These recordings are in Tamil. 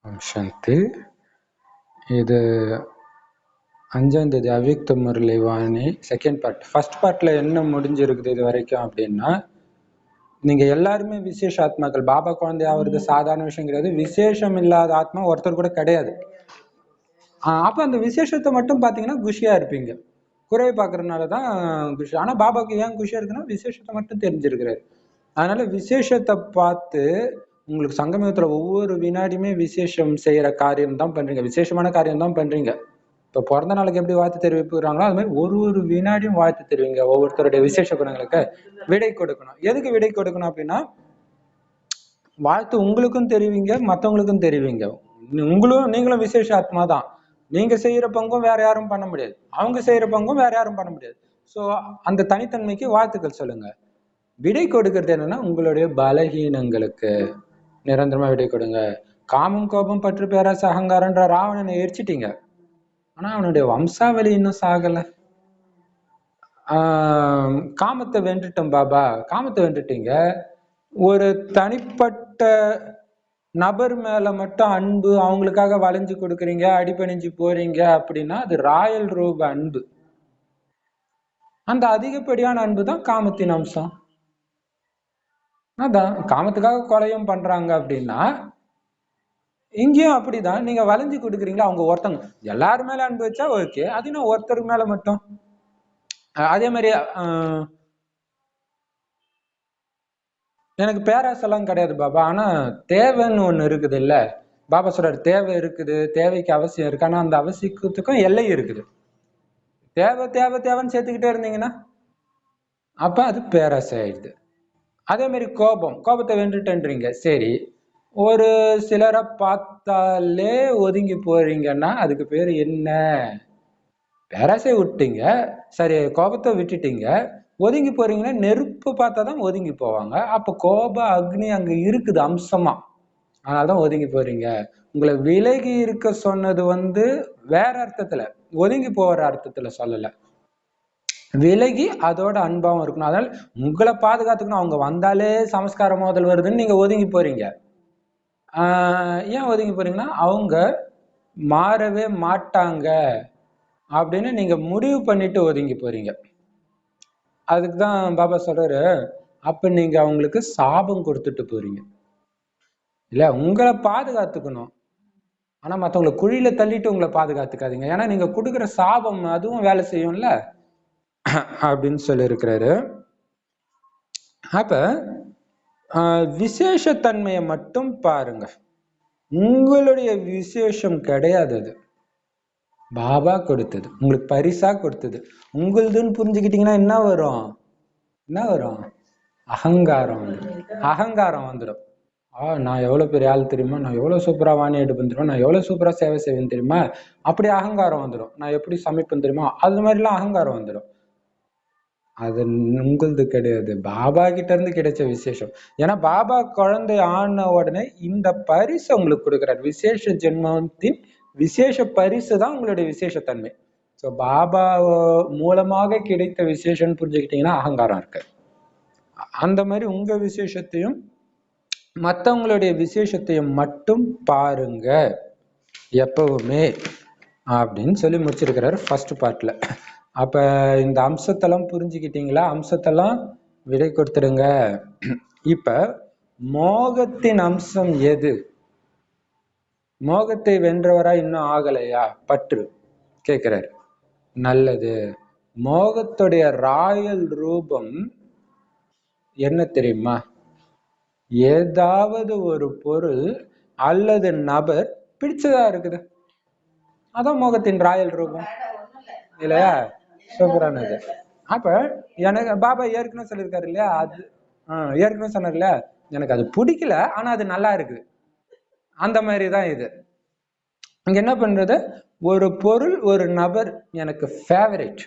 சாந்தி. இது 5ஆம் தேதி Avyakt Murli Vani second part. First பார்ட்ல என்ன முடிஞ்சிருக்குது இது வரைக்கும் அப்படின்னா, நீங்க எல்லாருமே விசேஷ ஆத்மாக்கள். பாபா குழந்தை ஆகுறது சாதாரண விஷயம் கிடையாது. விசேஷம் இல்லாத ஆத்மா ஒருத்தர் கூட கிடையாது. அப்ப அந்த விசேஷத்தை மட்டும் பாத்தீங்கன்னா குஷியா இருப்பீங்க. குறைவை பாக்குறதுனாலதான் குஷி. ஆனா பாபாவுக்கு ஏன் குஷியா இருக்குன்னா விசேஷத்தை மட்டும் தெரிஞ்சிருக்கிறாரு. அதனால விசேஷத்தை பார்த்து உங்களுக்கு சங்கமத்துல ஒவ்வொரு வினாடியுமே விசேஷம் செய்யற காரியம் தான் பண்றீங்க, விசேஷமான காரியம் தான் பண்றீங்க. இப்ப பிறந்த நாளுக்கு எப்படி வாழ்த்து தெரிவிப்புறாங்களோ அது மாதிரி ஒரு வினாடியும் வாழ்த்து தெரிவிங்க. ஒவ்வொருத்தருடைய விசேஷ குணங்களுக்கு விடை கொடுக்கணும். எதுக்கு விடை கொடுக்கணும் அப்படின்னா, வாழ்த்து உங்களுக்கும் தெரிவிங்க, மற்றவங்களுக்கும் தெரிவிங்க. நீங்களும் விசேஷ ஆத்மா தான். நீங்க செய்யற பங்கும் வேற யாரும் பண்ண முடியாது, அவங்க செய்யற பங்கும் வேற யாரும் பண்ண முடியாது. சோ அந்த தனித்தன்மைக்கு வாழ்த்துக்கள் சொல்லுங்க. விடை கொடுக்கறது என்னன்னா உங்களுடைய பலகீனங்களுக்கு நிரந்தரமா விடை கொடுங்க. காமம், கோபம், பற்று, பேராசை, அகங்காரன்ற ராவணனை எரிச்சிட்டீங்க. ஆனா அவனுடைய வம்சாவளி இன்னும் சாகல. காமத்தை வென்றுட்டோம் பாபா. காமத்தை வென்றுட்டீங்க. ஒரு தனிப்பட்ட நபர் மேல மட்டும் அன்பு, அவங்களுக்காக வளைஞ்சு கொடுக்குறீங்க, அடிபணிஞ்சு போறீங்க அப்படின்னா அது ராயல் ரூப அன்பு. அந்த அதிகப்படியான அன்பு தான் காமத்தின் அம்சம். அதான் காமத்துக்காக கொலையும் பண்றாங்க அப்படின்னா இங்கேயும் அப்படிதான். நீங்க வளைஞ்சு கொடுக்குறீங்களா, அவங்க ஒருத்தங்க எல்லாரும் மேல அன்பு வச்சா ஓகே, அது நான் ஒருத்தருக்கு மேல மட்டும். அதே மாதிரி எனக்கு பேராசெல்லாம் கிடையாது பாபா, ஆனா தேவைன்னு ஒண்ணு இருக்குது இல்ல. பாபா சொல்றாரு தேவை இருக்குது, தேவைக்கு அவசியம் இருக்கு, ஆனா அந்த அவசியத்துக்கும் எல்லை இருக்குது. தேவை தேவை தேவைன்னு சேர்த்துக்கிட்டே இருந்தீங்கன்னா அப்ப அது பேராசை ஆயிடுது. அதே மாதிரி கோபத்தை வென்றுட்டேன்றீங்க, சரி. ஒரு சிலரை பார்த்தாலே ஒதுங்கி போறீங்கன்னா அதுக்கு பேரு என்ன? பேராசையை விட்டீங்க, சரி. கோபத்தை விட்டுட்டீங்க, ஒதுங்கி போறீங்கன்னா நெருப்பு பார்த்தாதான் ஒதுங்கி போவாங்க. அப்ப கோப அக்னி அங்க இருக்குது அம்சமா, அதனாலதான் ஒதுங்கி போறீங்க. உங்களை விலகி இருக்க சொன்னது வேற அர்த்தத்துல, ஒதுங்கி போற அர்த்தத்துல சொல்லல. விலகி அதோட அன்பாவும் இருக்கணும். அதனால உங்களை பாதுகாத்துக்கணும். அவங்க வந்தாலே சமஸ்கார மோதல் வருதுன்னு நீங்க ஒதுங்கி போறீங்க. ஏன் ஒதுங்கி போறீங்கன்னா அவங்க மாறவே மாட்டாங்க அப்படின்னு நீங்க முடிவு பண்ணிட்டு ஒதுங்கி போறீங்க. அதுக்குதான் பாபா சொல்றாரு, அப்ப நீங்க அவங்களுக்கு சாபம் கொடுத்துட்டு போறீங்க இல்ல. உங்களை பாதுகாத்துக்கணும், ஆனா மத்தவங்களை குழியில தள்ளிட்டு உங்களை பாதுகாத்துக்காதீங்க. ஏன்னா நீங்க கொடுக்குற சாபம் அதுவும் வேலை செய்யும்ல அப்படின்னு சொல்லி இருக்கிறாரு. அப்ப விசேஷத்தன்மையை மட்டும் பாருங்க. உங்களுடைய விசேஷம் கிடையாது, அது பாபா கொடுத்தது, உங்களுக்கு பரிசா கொடுத்தது. உங்களுதுன்னு புரிஞ்சுக்கிட்டீங்கன்னா என்ன வரும்? அகங்காரம். அகங்காரம் வந்துடும். நான் எவ்வளவு பெரிய ஆள் தெரியுமா, நான் எவ்வளவு சூப்பரா வாணி எடுப்பேன் தெரியுமா, நான் எவ்வளவு சூப்பரா சேவை செய்வேன் தெரியுமா, அப்படி அகங்காரம் வந்துடும். நான் எப்படி சமைப்பேன் தெரியுமா, அது மாதிரிலாம் அகங்காரம் வந்துடும். அது உங்களது கிடையாது, பாபா கிட்ட இருந்து கிடைச்ச விசேஷம். ஏன்னா பாபா குழந்தை ஆன உடனே இந்த பரிசு உங்களுக்கு கொடுக்கிறார். விசேஷ ஜென்மத்தின் விசேஷ பரிசு தான் உங்களுடைய விசேஷத்தன்மை. ஸோ பாபா மூலமாக கிடைத்த விசேஷம்னு புரிஞ்சுக்கிட்டீங்கன்னா அகங்காரம் இருக்கு. அந்த மாதிரி உங்க விசேஷத்தையும் மற்றவங்களுடைய விசேஷத்தையும் மட்டும் பாருங்க எப்பவுமே அப்படின்னு சொல்லி முடிச்சிருக்கிறாரு ஃபர்ஸ்ட் பார்ட்ல. அப்ப இந்த அம்சத்தெல்லாம் புரிஞ்சுக்கிட்டீங்களா? அம்சத்தெல்லாம் விடை கொடுத்துடுங்க. இப்ப மோகத்தின் அம்சம் எது? மோகத்தை வென்றவரா இன்னும் ஆகலையா? பற்று கேட்கிறாரு. நல்லது. மோகத்துடைய ராயல் ரூபம் என்ன தெரியுமா? ஏதாவது ஒரு பொருள் அல்லது நபர் பிடிச்சதா இருக்குது, அதான் மோகத்தின் ராயல் ரூபம் இல்லையா? சூப்பரானது. அப்ப எனக்கு பாபா ஏற்கனவே சொல்லியிருக்காரு இல்லையா, அது ஏற்கனவே சொன்னார் இல்லையா, எனக்கு அது பிடிக்கல ஆனா அது நல்லா இருக்கு. அந்த மாதிரிதான் இது. இங்க என்ன பண்றது, ஒரு பொருள் ஒரு நபர் எனக்கு ஃபேவரட்,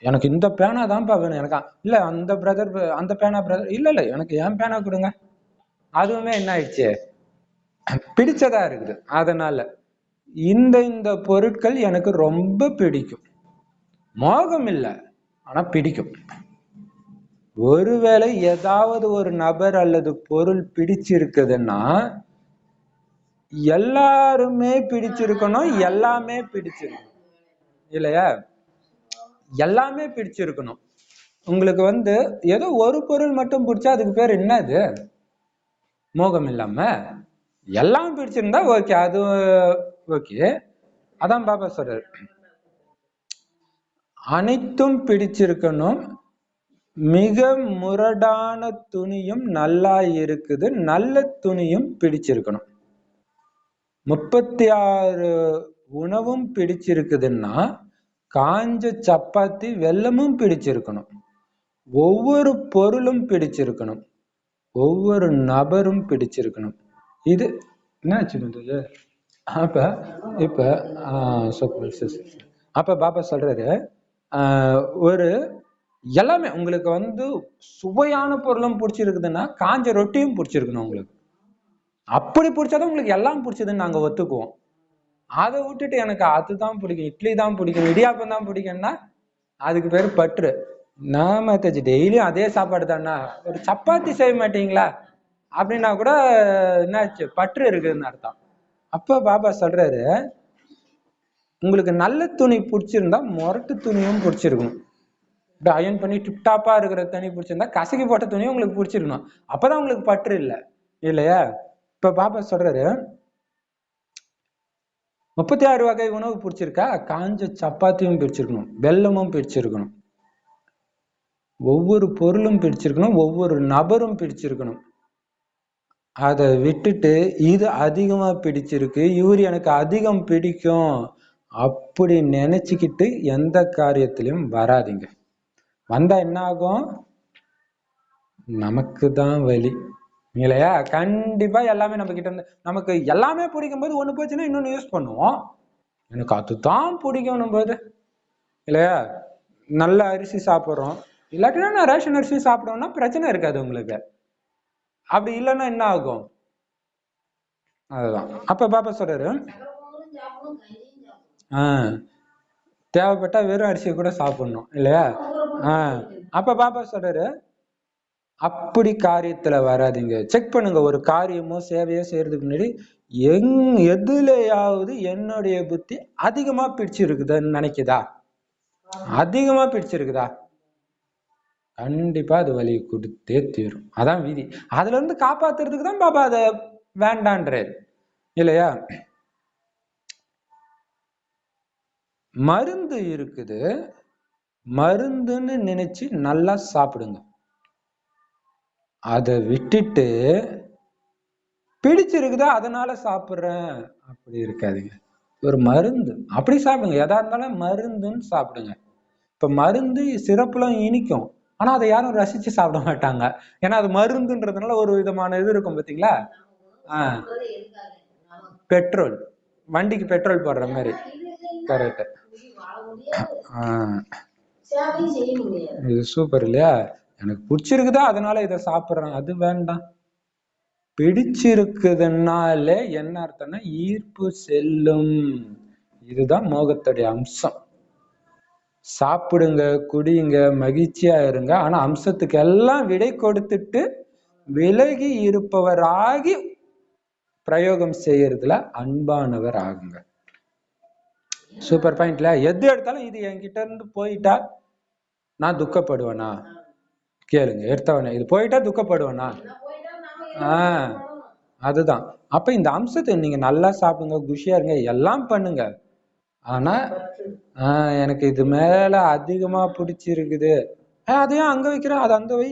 எனக்கு இந்த பேனா தான்ப்பா வேணும், எனக்கு இல்ல அந்த பிரதர், அந்த பேனா பிரதர், இல்ல எனக்கு என் பேனா கொடுங்க, அதுவுமே என்ன ஆயிடுச்சு, பிடிச்சதா இருக்குது. அதனால இந்த பொருட்கள் எனக்கு ரொம்ப பிடிக்கும். மோகம் இல்லை, ஆனா பிடிக்கும். ஒருவேளை ஏதாவது ஒரு நபர் அல்லது பொருள் பிடிச்சிருக்குதுன்னா எல்லாருமே பிடிச்சிருக்கணும், எல்லாமே பிடிச்சிருக்கணும் இல்லையா? எல்லாமே பிடிச்சிருக்கணும். உங்களுக்கு வந்து ஏதோ ஒரு பொருள் மட்டும் பிடிச்சா அதுக்கு பேர் என்னது? மோகம் இல்லாம எல்லாம் பிடிச்சிருந்தா ஓகே, அது ஓகே. அதான் பாபா சொல்றாரு, அனைத்தும் பிடிச்சிருக்கணும், மிக முரடான துணியும் நல்லா இருக்குது, நல்ல துணியும் பிடிச்சிருக்கணும். 36 உணவும் பிடிச்சிருக்குதுன்னா காஞ்ச சப்பாத்தி வெல்லமும் பிடிச்சிருக்கணும், ஒவ்வொரு பொருளும் பிடிச்சிருக்கணும், ஒவ்வொரு நபரும் பிடிச்சிருக்கணும். இது என்னாச்சு? அப்ப இப்ப அப்ப பாபா சொல்றாரு, ஒரு எல்லாமே உங்களுக்கு வந்து சுவையான பொருளும் பிடிச்சிருக்குதுன்னா காஞ்ச ரொட்டியும் பிடிச்சிருக்கணும் உங்களுக்கு. அப்படி பிடிச்சாதான் உங்களுக்கு எல்லாம் பிடிச்சதுன்னு நாங்க ஒத்துக்குவோம். அதை விட்டுட்டு எனக்கு அதுதான் பிடிக்கும், இட்லி தான் பிடிக்கும், இடியாப்பம் தான் பிடிக்கும்னா அதுக்கு பேரு பற்று. நாம டெய்லியும் அதே சாப்பாடு தானா, ஒரு சப்பாத்தி செய்ய மாட்டீங்களா அப்படின்னா கூட என்னாச்சு, பற்று இருக்குதுன்னு அர்த்தம். அப்ப பாபா சொல்றாரு, உங்களுக்கு நல்ல துணி பிடிச்சிருந்தா முரட்டு துணியும் பிடிச்சிருக்கணும். இப்படி அயன் பண்ணி டிப்டாப்பா இருக்கிற துணி பிடிச்சிருந்தா கசக்கி போட்ட துணியும் உங்களுக்கு பிடிச்சிருக்கணும். அப்பதான் உங்களுக்கு பற்று இல்லை இல்லையா? இப்ப பாபா சொல்றாரு, 36 வகை உணவு பிடிச்சிருக்கா, காஞ்ச சப்பாத்தியும் பிடிச்சிருக்கணும், வெல்லமும் பிடிச்சிருக்கணும், ஒவ்வொரு பொருளும் பிடிச்சிருக்கணும், ஒவ்வொரு நபரும் பிடிச்சிருக்கணும். அதை விட்டுட்டு இது அதிகமா பிடிச்சிருக்கு, இவர் எனக்கு அதிகம் பிடிக்கும் அப்படி நினைச்சுக்கிட்டு எந்த காரியத்திலையும் வராதிங்க. வந்தா என்ன ஆகும்? நமக்கு தான் வலி இல்லையா? கண்டிப்பா எல்லாமே நம்ம கிட்ட இருந்து, நமக்கு எல்லாமே பிடிக்கும் போது ஒண்ணு போச்சுன்னா இன்னொன்னு யூஸ் பண்ணுவோம். எனக்கு அதுதான் பிடிக்கணும் போது இல்லையா? நல்ல அரிசி சாப்பிட்றோம், இல்லாட்டினா நான் ரேஷன் அரிசி சாப்பிடுவோம்னா பிரச்சனை இருக்காது உங்களுக்கு. அப்படி இல்லைன்னா என்ன ஆகும்? அதுதான் அப்ப பாப்பா சொல்றாரு, தேவைப்பட்டா வெறும் அரிசியை கூட சாப்பிடணும் இல்லையா? அப்ப பாப்பா சொல்றாரு, அப்படி காரியத்துல வராதிங்க. செக் பண்ணுங்க, ஒரு காரியமோ சேவையோ செய்யறதுக்கு முன்னாடி எதுலையாவது என்னுடைய புத்தி அதிகமா பிடிச்சிருக்குதுன்னு நினைக்குதா? அதிகமா பிடிச்சிருக்குதா? கண்டிப்பா அது வலி கொடுத்தே தீரும். அதான் விதி. அதுல இருந்து காப்பாத்துறதுக்கு தான் பாபா அதை வேண்டான்றாரு இல்லையா? மருந்து இருக்குது, மருந்துன்னு நினைச்சு நல்லா சாப்பிடுங்க. அதை விட்டுட்டு பிடிச்சிருக்குதா அதனால சாப்பிடுறேன் அப்படி இருக்காதீங்க. ஒரு மருந்து அப்படி சாப்பிடுங்க, எதா இருந்தாலும் மருந்துன்னு சாப்பிடுங்க. இப்ப மருந்து சிறப்புலாம் இனிக்கும், ஆனா அதை யாரும் ரசிச்சு சாப்பிட மாட்டாங்க. ஏன்னா அது மருந்துன்றதுனால ஒரு விதமான இது இருக்கும் பாத்தீங்களா? பெட்ரோல், வண்டிக்கு பெட்ரோல் போடுற மாதிரி. கரெக்ட். இது சூப்பர் இல்லையா? எனக்கு பிடிச்சிருக்குதா அதனால இதை சாப்பிடுறேன், அது வேண்டாம். பிடிச்சிருக்குதுனாலே என்ன அர்த்தம்னா ஈர்ப்பு செல்லும். இதுதான் மோகத்துடைய அம்சம். சாப்பிடுங்க, குடியுங்க, மகிழ்ச்சியா இருங்க, ஆனா அம்சத்துக்கு எல்லாம் விடை கொடுத்துட்டு விலகி இருப்பவராகி பிரயோகம் செய்யறதுல அன்பானவர் ஆகுங்க. சூப்பர் பாயிண்ட்ல. எது எடுத்தாலும் இது என்கிட்ட இருந்து போயிட்டா நான் துக்கப்படுவேனா? கேளுங்க எடுத்தவனே, இது போயிட்டா துக்கப்படுவேனா? அதுதான். அப்ப இந்த அம்சத்தை நீங்க நல்லா சாப்பிடுங்க, குஷியா இருங்க, எல்லாம் பண்ணுங்க. ஆனா எனக்கு இது மேல அதிகமா பிடிச்சிருக்குது, அதையும் அங்க வைக்கிறேன், அது அங்க வை,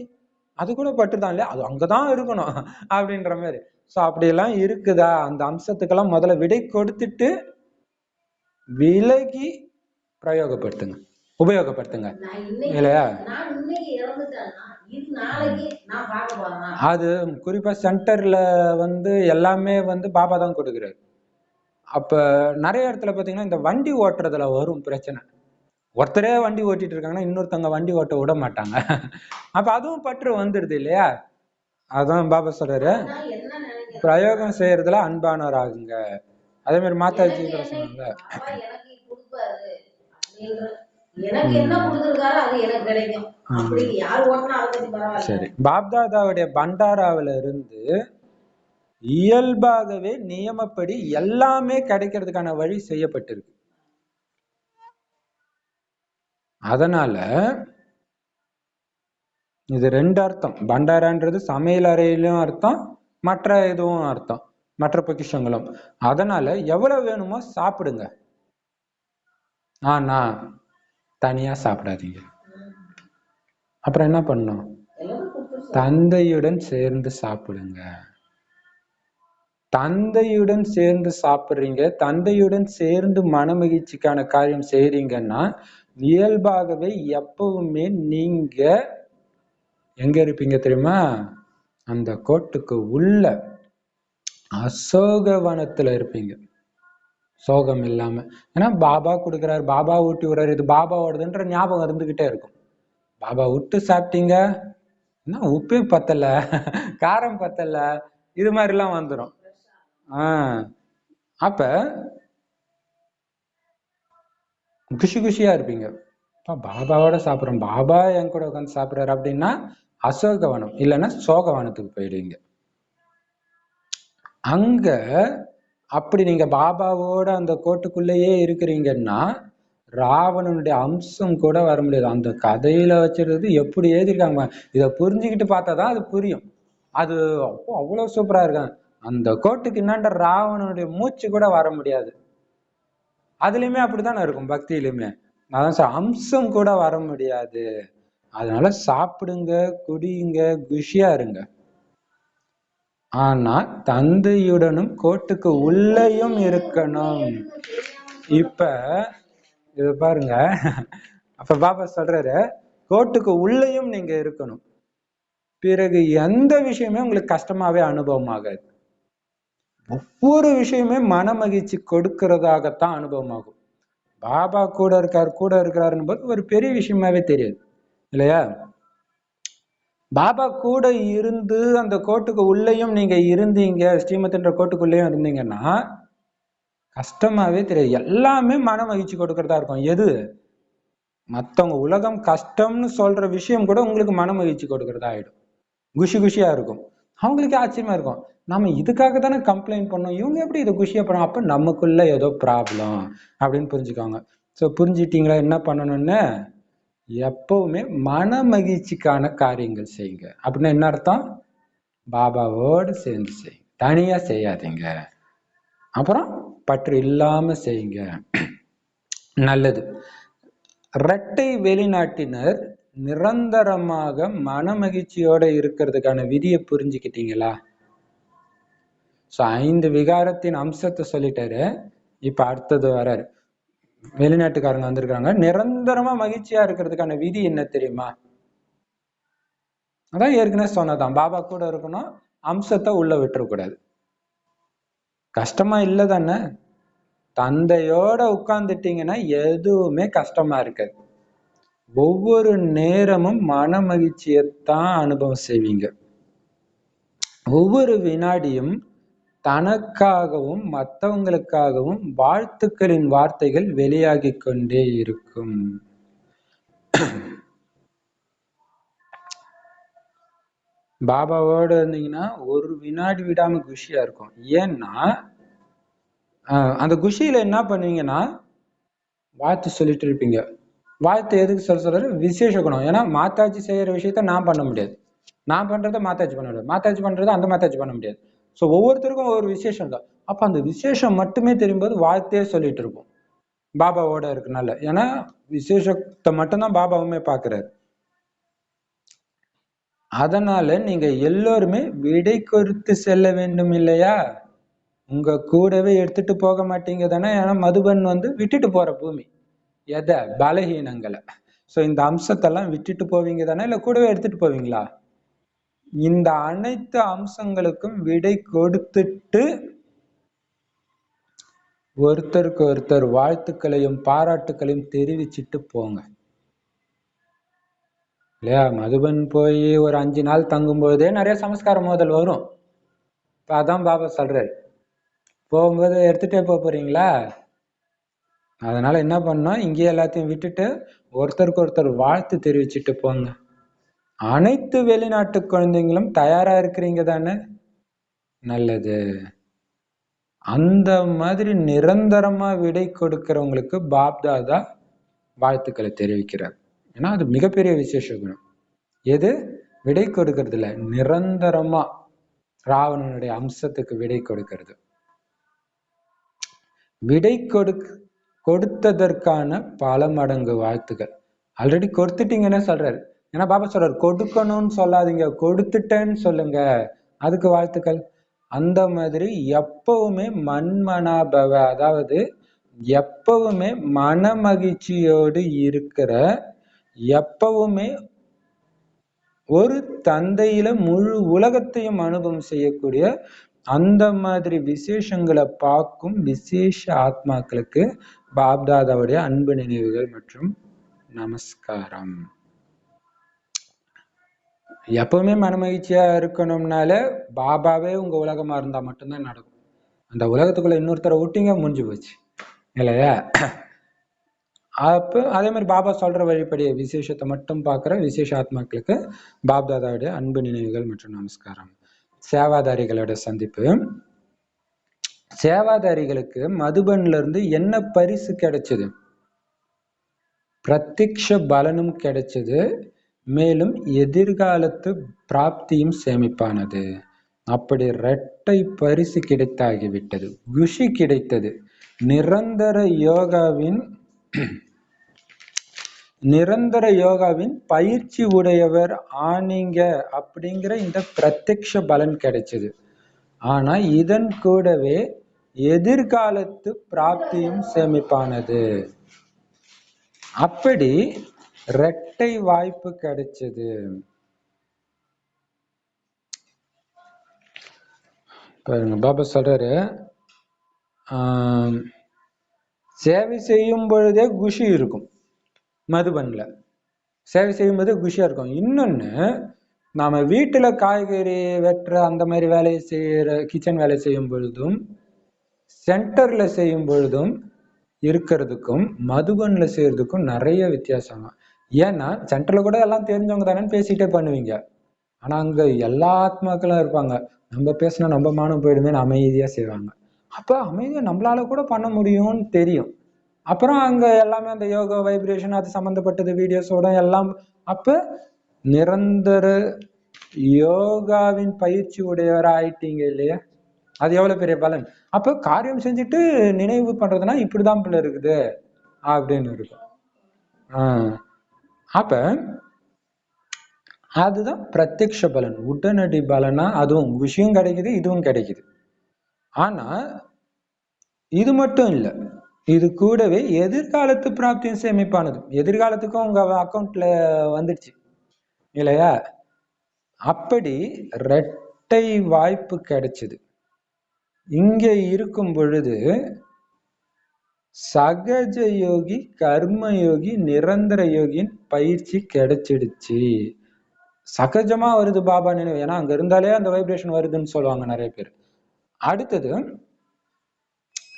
அது கூட பட்டுதான் இல்லையா, அது அங்கதான் இருக்கணும் அப்படின்ற மாதிரி. சோ அப்படியெல்லாம் இருக்குதா, அந்த அம்சத்துக்கெல்லாம் முதல்ல விடை கொடுத்துட்டு விலகி பிரயோகப்படுத்துங்க, உபயோகப்படுத்துங்க இல்லையா? அது குறிப்பா சென்டர்ல வந்து எல்லாமே வந்து பாபா தான் கொடுக்குறாரு. அப்ப நிறைய இடத்துல பாத்தீங்கன்னா இந்த வண்டி ஓட்டுறதுல வரும் பிரச்சனை. ஒருத்தரே வண்டி ஓட்டிட்டு இருக்காங்கன்னா இன்னொருத்தவங்க வண்டி ஓட்ட விட மாட்டாங்க. அப்ப அதுவும் பற்று வந்துருது இல்லையா? அதான் பாபா சொல்றாரு, பிரயோகம் செய்யறதுல அன்பானவர் ஆகுங்க. அதே மாதிரி மாதாஜி கூட சொன்னாங்க, சரி பாப்தாதாவுடைய பண்டாராவில இருந்து இயல்பாகவே நியமப்படி எல்லாமே கிடைக்கிறதுக்கான வழி செய்யப்பட்டிருக்கு. அதனால இது ரெண்டு அர்த்தம். பண்டாரான்றது சமையல் அறையிலும் அர்த்தம், மற்ற இதுவும் அர்த்தம், மற்ற பொக்கிஷங்களும். அதனால எவ்வளவு வேணுமோ சாப்பிடுங்க, ஆனா தனியா சாப்பிடாதீங்க. அப்புறம் என்ன பண்ணும்? தந்தையுடன் சேர்ந்து சாப்பிடுங்க. தந்தையுடன் சேர்ந்து சாப்பிடுறீங்க, தந்தையுடன் சேர்ந்து மனமகிழ்ச்சிக்கான காரியம் செய்றீங்கன்னா இயல்பாகவே எப்பவுமே நீங்க எங்க இருப்பீங்க தெரியுமா? அந்த கோட்டுக்கு உள்ள அசோகவனத்துல இருப்பீங்க, சோகம் இல்லாம. ஏன்னா பாபா கொடுக்குறாரு, பாபா ஊட்டி விடுறாரு, இது பாபாவோடதுன்ற ஞாபகம் இருந்துகிட்டே இருக்கும். பாபா விட்டு சாப்பிட்டீங்க, என்ன உப்பே பத்தல, காரம் பத்தல, இது மாதிரி எல்லாம் வந்துடும். அப்ப குஷி குஷியா இருப்பீங்க. பாபாவோட சாப்பிட்றோம், பாபா என் கூட உட்காந்து சாப்பிட்றாரு அப்படின்னா அசோகவனம், இல்லைன்னா சோகவனத்துக்கு போயிடுவீங்க. அங்க அப்படி நீங்க பாபாவோட அந்த கோட்டுக்குள்ளேயே இருக்கிறீங்கன்னா ராவணனுடைய அம்சம் கூட வர முடியாது. அந்த கதையில வச்சிருக்கிறது எப்படி எழுதியிருக்காங்க, இதை புரிஞ்சுக்கிட்டு பார்த்தாதான் அது புரியும். அது அவ்வளவு சூப்பரா இருக்காங்க. அந்த கோட்டுக்கு என்னன்ற ராவணனுடைய மூச்சு கூட வர முடியாது. அதுலயுமே அப்படித்தானே இருக்கும், பக்தியிலுமே. அதான் சார், அம்சம் கூட வர முடியாது. அதனால சாப்பிடுங்க, குடியுங்க, குஷியா இருங்க. ஆனா தந்தையுடனும் கோட்டுக்கு உள்ளேயும் இருக்கணும். இப்ப இது பாருங்க, அப்ப பாபா சொல்றாரு கோட்டுக்கு உள்ளேயும் நீங்க இருக்கணும். பிறகு எந்த விஷயமே உங்களுக்கு கஷ்டமாவே அனுபவம் ஆகாது. ஒவ்வொரு விஷயமே மன மகிழ்ச்சி கொடுக்கிறதாகத்தான் அனுபவம் ஆகும். பாபா கூட இருக்காரு, கூட இருக்கிறாருன்னு போது ஒரு பெரிய விஷயமாவே தெரியாது இல்லையா? பாபா கூட இருந்து அந்த கோட்டுக்கு உள்ளேயும் நீங்க இருந்தீங்க, ஸ்ரீமத்ன்ற கோட்டுக்குள்ளேயும் இருந்தீங்கன்னா கஷ்டமாவே தெரியாது. எல்லாமே மன மகிழ்ச்சி கொடுக்கறதா இருக்கும். எது? மத்தவங்க உலகம் கஷ்டம்னு சொல்ற விஷயம் கூட உங்களுக்கு மன மகிழ்ச்சி கொடுக்கறதா ஆயிடும். குஷி குஷியா இருக்கும். அவங்களுக்கு ஆச்சரியமா இருக்கும், நம்ம இதுக்காக தானே கம்ப்ளைண்ட் பண்ணோம், இவங்க எப்படி இதை குஷியா பண்ணோம், அப்ப நமக்குள்ள ஏதோ ப்ராப்ளம் அப்படின்னு புரிஞ்சுக்காங்க. ஸோ புரிஞ்சுட்டீங்களா என்ன பண்ணணும்னு? எப்பவுமே மன மகிழ்ச்சிக்கான காரியங்கள் செய்யுங்க. அப்படின்னா என்ன அர்த்தம்? பாபாவோடு சேர்ந்து செய்யுங்க, தனியா செய்யாதீங்க. அப்புறம் பற்று இல்லாம செய்யுங்க. நல்லது. இரட்டை வெளிநாட்டினர் நிரந்தரமாக மன மகிழ்ச்சியோட இருக்கிறதுக்கான விதியை புரிஞ்சுக்கிட்டீங்களா? சோ 5 விகாரத்தின் அம்சத்தை சொல்லிட்டாரு. இப்ப அடுத்தது வராரு. வெளிநாட்டுக்காரங்க வந்திருக்காங்க, நிரந்தரமா மகிழ்ச்சியா இருக்கிறதுக்கான விதி என்ன தெரியுமா? அதான் ஏற்கனவே சொன்னதான், பாபா கூட இருக்கணும், அம்சத்தை உள்ள விட்டுறக்கூடாது. கஷ்டமா இல்லை தானே? தந்தையோட உட்கார்ந்துட்டீங்கன்னா எதுவுமே கஷ்டமா இருக்காது. ஒவ்வொரு நேரமும் மன மகிழ்ச்சியைத்தான் அனுபவம் செய்வீங்க. ஒவ்வொரு வினாடியும் தனக்காகவும் மற்றவங்களுக்காகவும் வாழ்த்துக்களின் வார்த்தைகள் வெளியாகி கொண்டே இருக்கும். பாபாவோடு இருந்தீங்கன்னா ஒரு வினாடி விடாம குஷியா இருக்கும். ஏன்னா அந்த குஷியில என்ன பண்ணுவீங்கன்னா வாழ்த்து சொல்லிட்டு இருப்பீங்க. வாழ்த்து எதுக்கு சொல்றாரு? விசேஷ குணம். ஏன்னா மாதாஜி செய்யற விஷயத்த நான் பண்ண முடியாது, நான் பண்றதை மாதாஜி பண்ண முடியாது, மாதாஜி பண்றதை அந்த மாதாஜி பண்ண முடியாது. ஸோ ஒவ்வொருத்தருக்கும் ஒவ்வொரு விசேஷம் தான். அப்ப அந்த விசேஷம் மட்டுமே தெரியும்போது வாழ்த்தையே சொல்லிட்டு இருப்போம் பாபாவோட இருக்கனால. ஏன்னா விசேஷத்தை மட்டும்தான் பாபாவுமே பாக்குறாரு. அதனால நீங்க எல்லோருமே விடை கொடுத்து செல்ல வேண்டும் இல்லையா? உங்க கூடவே எடுத்துட்டு போக மாட்டீங்க தானே? ஏன்னா மதுபன் விட்டுட்டு போற பூமி. எதை? பலகீனங்களை. சோ இந்த அம்சத்தெல்லாம் விட்டுட்டு போவீங்க தானே, இல்ல கூடவே எடுத்துட்டு போவீங்களா? இந்த அனைத்து அம்சங்களுக்கும் விடை கொடுத்துட்டு ஒருத்தருக்கு ஒருத்தர் வாழ்த்துக்களையும் பாராட்டுக்களையும் தெரிவிச்சுட்டு போங்க இல்லையா? மதுபன் போய் ஒரு 5 நாள் தங்கும் போதே நிறைய சமஸ்கார மோதல் வரும். இப்ப அதான் பாபா சொல்றாரு, போகும்போது எடுத்துட்டே போறீங்களா? அதனால என்ன பண்ணோம், இங்கேயே எல்லாத்தையும் விட்டுட்டு ஒருத்தருக்கு ஒருத்தர் வாழ்த்து தெரிவிச்சுட்டு போங்க. அனைத்து வெளிநாட்டு குழந்தைங்களும் தயாரா இருக்கிறீங்க தானே? நல்லது. அந்த மாதிரி நிரந்தரமா விடை கொடுக்கிறவங்களுக்கு பாப்தாதா வாழ்த்துக்களை தெரிவிக்கிறார். ஏன்னா அது மிகப்பெரிய விசேஷ குணம். எது? விடை கொடுக்கறதுல நிரந்தரமா ராவணனுடைய அம்சத்துக்கு விடை கொடுக்கிறது. விடை கொடுத்ததற்கான பல மடங்கு வாழ்த்துக்கள். ஆல்ரெடி கொடுத்துட்டீங்கன்னு சொல்றாரு. ஏன்னா பாபா சொல்றாரு, கொடுக்கணும்னு சொல்லாதீங்க, கொடுத்துட்டேன்னு சொல்லுங்க, அதுக்கு வாழ்த்துக்கள். அந்த மாதிரி எப்பவுமே மன்மனாபவ, அதாவது எப்பவுமே மன மகிழ்ச்சியோடு இருக்கிற, எப்பவுமே ஒரு தந்தையில முழு உலகத்தையும் அனுபவம் செய்யக்கூடிய அந்த மாதிரி விசேஷங்களை பார்க்கும் விசேஷ ஆத்மாக்களுக்கு பாப்தாதாவுடைய அன்பு நினைவுகள் மற்றும் நமஸ்காரம். எப்பவுமே மனமகிழ்ச்சியா இருக்கணும்னால பாபாவே உங்க உலகமா இருந்தா மட்டும்தான் நடக்கும். அந்த உலகத்துக்குள்ள இன்னொருத்தரை விட்டீங்க, முடிஞ்சு போச்சு இல்லையா? அப்போ அதே மாதிரி பாபா சொல்ற வழிபடி விசேஷத்தை மட்டும் பார்க்குற விசேஷ ஆத்மாக்களுக்கு பாப்தாதாவுடைய அன்பு நினைவுகள் மற்றும் நமஸ்காரம். சேவாதாரிகளோட சந்திப்பு. சேவாதாரிகளுக்கு மதுபன்ல இருந்து என்ன பரிசு கிடைச்சது? பிரத்யக்ஷ பலனும் கிடைச்சது, மேலும் எதிர்காலத்து பிராப்தியும் சேமிப்பானது. அப்படி இரட்டை பரிசு கிடைத்தாகிவிட்டது. குஷி கிடைத்தது. நிரந்தர யோகாவின் பயிற்சி உடையவர் ஆனீங்க அப்படிங்கிற இந்த பிரத்யக்ஷ பலன் கிடைச்சது. ஆனா இதன் கூடவே எதிர்காலத்து பிராப்தியும் சேமிப்பானது. அப்படி இரட்டை வாய்ப்பு கிடைச்சது. பாபா சொல்றாரு, சேவை செய்யும் பொழுதே குஷி இருக்கும். மதுபன்ல சேவை செய்யும்போது குஷியா இருக்கும். இன்னொன்னு, நாம வீட்டுல காய்கறி வெட்டுற அந்த மாதிரி வேலையை செய்யற, கிச்சன் வேலை செய்யும் பொழுதும் சென்டர்ல செய்யும் பொழுதும் இருக்கிறதுக்கும் மதுபன்ல செய்யறதுக்கும் நிறைய வித்தியாசம். ஏன்னா சென்டர்ல கூட எல்லாம் தெரிஞ்சவங்க தானே பேசிட்டே பண்ணுவீங்க. ஆனா அங்க எல்லா ஆத்மாக்களும் இருப்பாங்க. நம்ம பேசினா நம்ம மானம் போயிடுமே, அமைதியா செய்வாங்க. அப்ப அமைதியா நம்மளால கூட பண்ண முடியும்னு தெரியும். அப்புறம் அங்க எல்லாமே அந்த யோகா வைப்ரேஷன் அது சம்பந்தப்பட்டது வீடியோஸோட எல்லாம். அப்ப நிரந்தர யோகாவின் பயிற்சி உடையவரா ஆயிட்டீங்க இல்லையா? அது எவ்வளவு பெரிய பலன். அப்ப காரியம் செஞ்சுட்டு நினைவு பண்றதுன்னா இப்படிதான் பிள்ளை இருக்குது அப்படின்னு இருக்கும். அப்ப அதுதான் பிரத்யக்ஷ பலன். உடனடி பலனா அதுவும் விஷயம் கிடைக்குது, இதுவும் கிடைக்குது. ஆனா இது மட்டும் இல்லை, இது கூடவே எதிர்காலத்து பிராப்தியும் சேமிப்பானது. எதிர்காலத்துக்கும் உங்க அக்கௌண்ட்ல வந்துடுச்சு இல்லையா? அப்படி இரட்டை வாய்ப்பு கிடைச்சது. இங்க இருக்கும் பொழுது சகஜ யோகி, கர்ம யோகி, நிரந்தர யோகியின் பயிற்சி கிடைச்சிடுச்சு. சகஜமா வருது பாபா நினைவு. ஏன்னா அங்க இருந்தாலே அந்த வைப்ரேஷன் வருதுன்னு சொல்லுவாங்க நிறைய பேர். அடுத்தது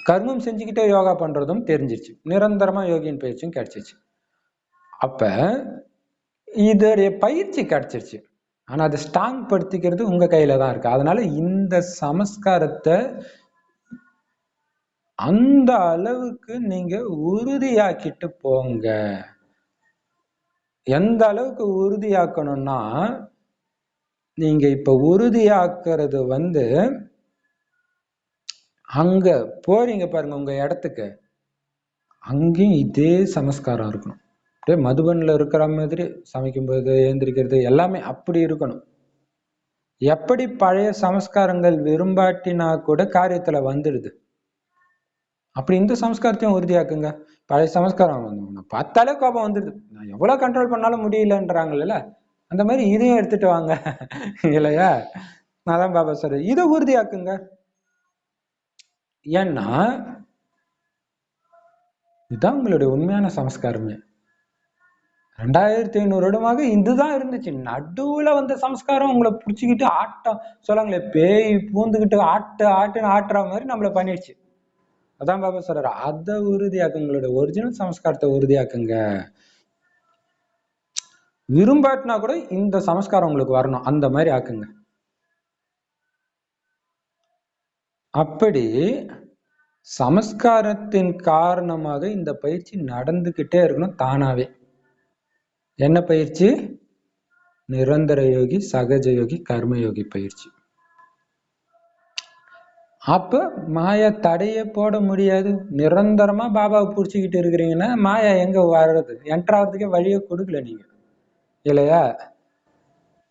கர்மம் செஞ்சுக்கிட்டே யோகா பண்றதும் தெரிஞ்சிருச்சு. நிரந்தரமா யோகியின் பயிற்சியும் கிடைச்சிருச்சு. அப்ப இதோடைய பயிற்சி கிடைச்சிருச்சு. ஆனா அதை ஸ்ட்ராங் படுத்திக்கிறது உங்க கையில தான் இருக்கு. அதனால இந்த சமஸ்காரத்தை அந்த அளவுக்கு நீங்க உறுதியாக்கிட்டு போங்க. எந்த அளவுக்கு உறுதியாக்கணும்னா, நீங்க இப்ப உறுதியாக்குறது அங்க போறீங்க பாருங்க உங்க இடத்துக்கு, அங்கேயும் இதே சமஸ்காரம் இருக்கணும். அப்படியே மதுபன்ல இருக்கிற மாதிரி சமைக்கும்போது எழுந்திரிக்கிறது எல்லாமே அப்படி இருக்கணும். எப்படி பழைய சமஸ்காரங்கள் விரும்பாட்டினா கூட காரியத்துல வந்துடுது, அப்படி இந்த சமஸ்காரத்தையும் உறுதியாக்குங்க. பழைய சமஸ்காரம் பார்த்தாலே கோபம் வந்துடுது, நான் எவ்வளவு கண்ட்ரோல் பண்ணாலும் முடியலன்றாங்கல்ல, அந்த மாதிரி இதையும் எடுத்துட்டு வாங்க இல்லையா? அதான் பாபா சொல்ற, இதை உறுதியாக்குங்க. ஏன்னா இதுதான் உங்களுடைய உண்மையான சமஸ்காரமே. 2500 வருடமாக இதுதான் இருந்துச்சு. நடுவுல வந்த சமஸ்காரம் உங்களை பிடிச்சிக்கிட்டு ஆட்டம் சொல்லுங்களே, பேய் பூந்துக்கிட்டு ஆட்டுன்னு ஆட்டுற மாதிரி நம்மள பண்ணிடுச்சு. அதான் பாபா சொல்றாரு, அதை உறுதியாக்குங்க. உங்களுடைய ஒரிஜினல் சமஸ்காரத்தை உறுதியாக்குங்க. விரும்பாட்டினா கூட இந்த சமஸ்காரம் உங்களுக்கு வரணும், அந்த மாதிரி ஆக்குங்க. அப்படி சமஸ்காரத்தின் காரணமாக இந்த பயிற்சி நடந்துகிட்டே இருக்கணும் தானாவே. என்ன பயிற்சி? நிரந்தர யோகி, சகஜ யோகி, கர்மயோகி பயிற்சி. அப்ப மாயா தடையே போட முடியாது. நிரந்தரமா பாபாவை புடிச்சுக்கிட்டு இருக்கிறீங்கன்னா மாயா எங்க வர்றது? என்ட்ராகிறதுக்கே வழியை கொடுக்கல நீங்க, இல்லையா?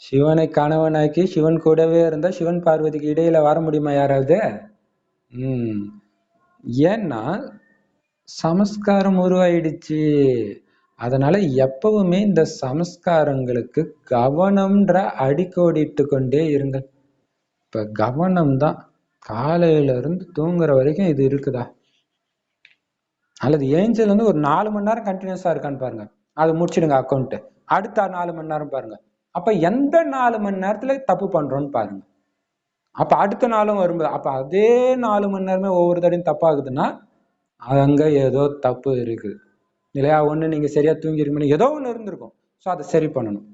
சிவனை கணவனாக்கி சிவன் கூடவே இருந்தா சிவன் பார்வதிக்கு இடையில வர முடியுமா யாராவது? ஏன்னா சமஸ்காரம் உருவாயிடுச்சு. அதனால எப்பவுமே இந்த சமஸ்காரங்களுக்கு கவனம்ன்ற அடிக்கோடிட்டு கொண்டே இருங்க. இப்ப கவனம் தான். காலையில இருந்து தூங்குற வரைக்கும் இது இருக்குதா? அல்லது ஏஞ்சல் வந்து ஒரு 4 மணி நேரம் கண்டினியூஸா இருக்கான்னு பாருங்க. அதை முடிச்சிடுங்க அக்கௌண்ட். அடுத்த 4 மணி நேரம் பாருங்க. அப்ப எந்த 4 மணி நேரத்துல தப்பு பண்றோம்னு பாருங்க. அப்ப அடுத்த நாளும் வரும்போது அப்ப அதே 4 மணி நேரமே ஒவ்வொரு தடையும் தப்பாகுதுன்னா அங்க ஏதோ தப்பு இருக்கு, இல்லையா? ஒண்ணு நீங்க சரியா தூங்கி இருக்கீங்க, ஏதோ ஒண்ணு இருந்திருக்கும். சோ அதை சரி பண்ணணும்.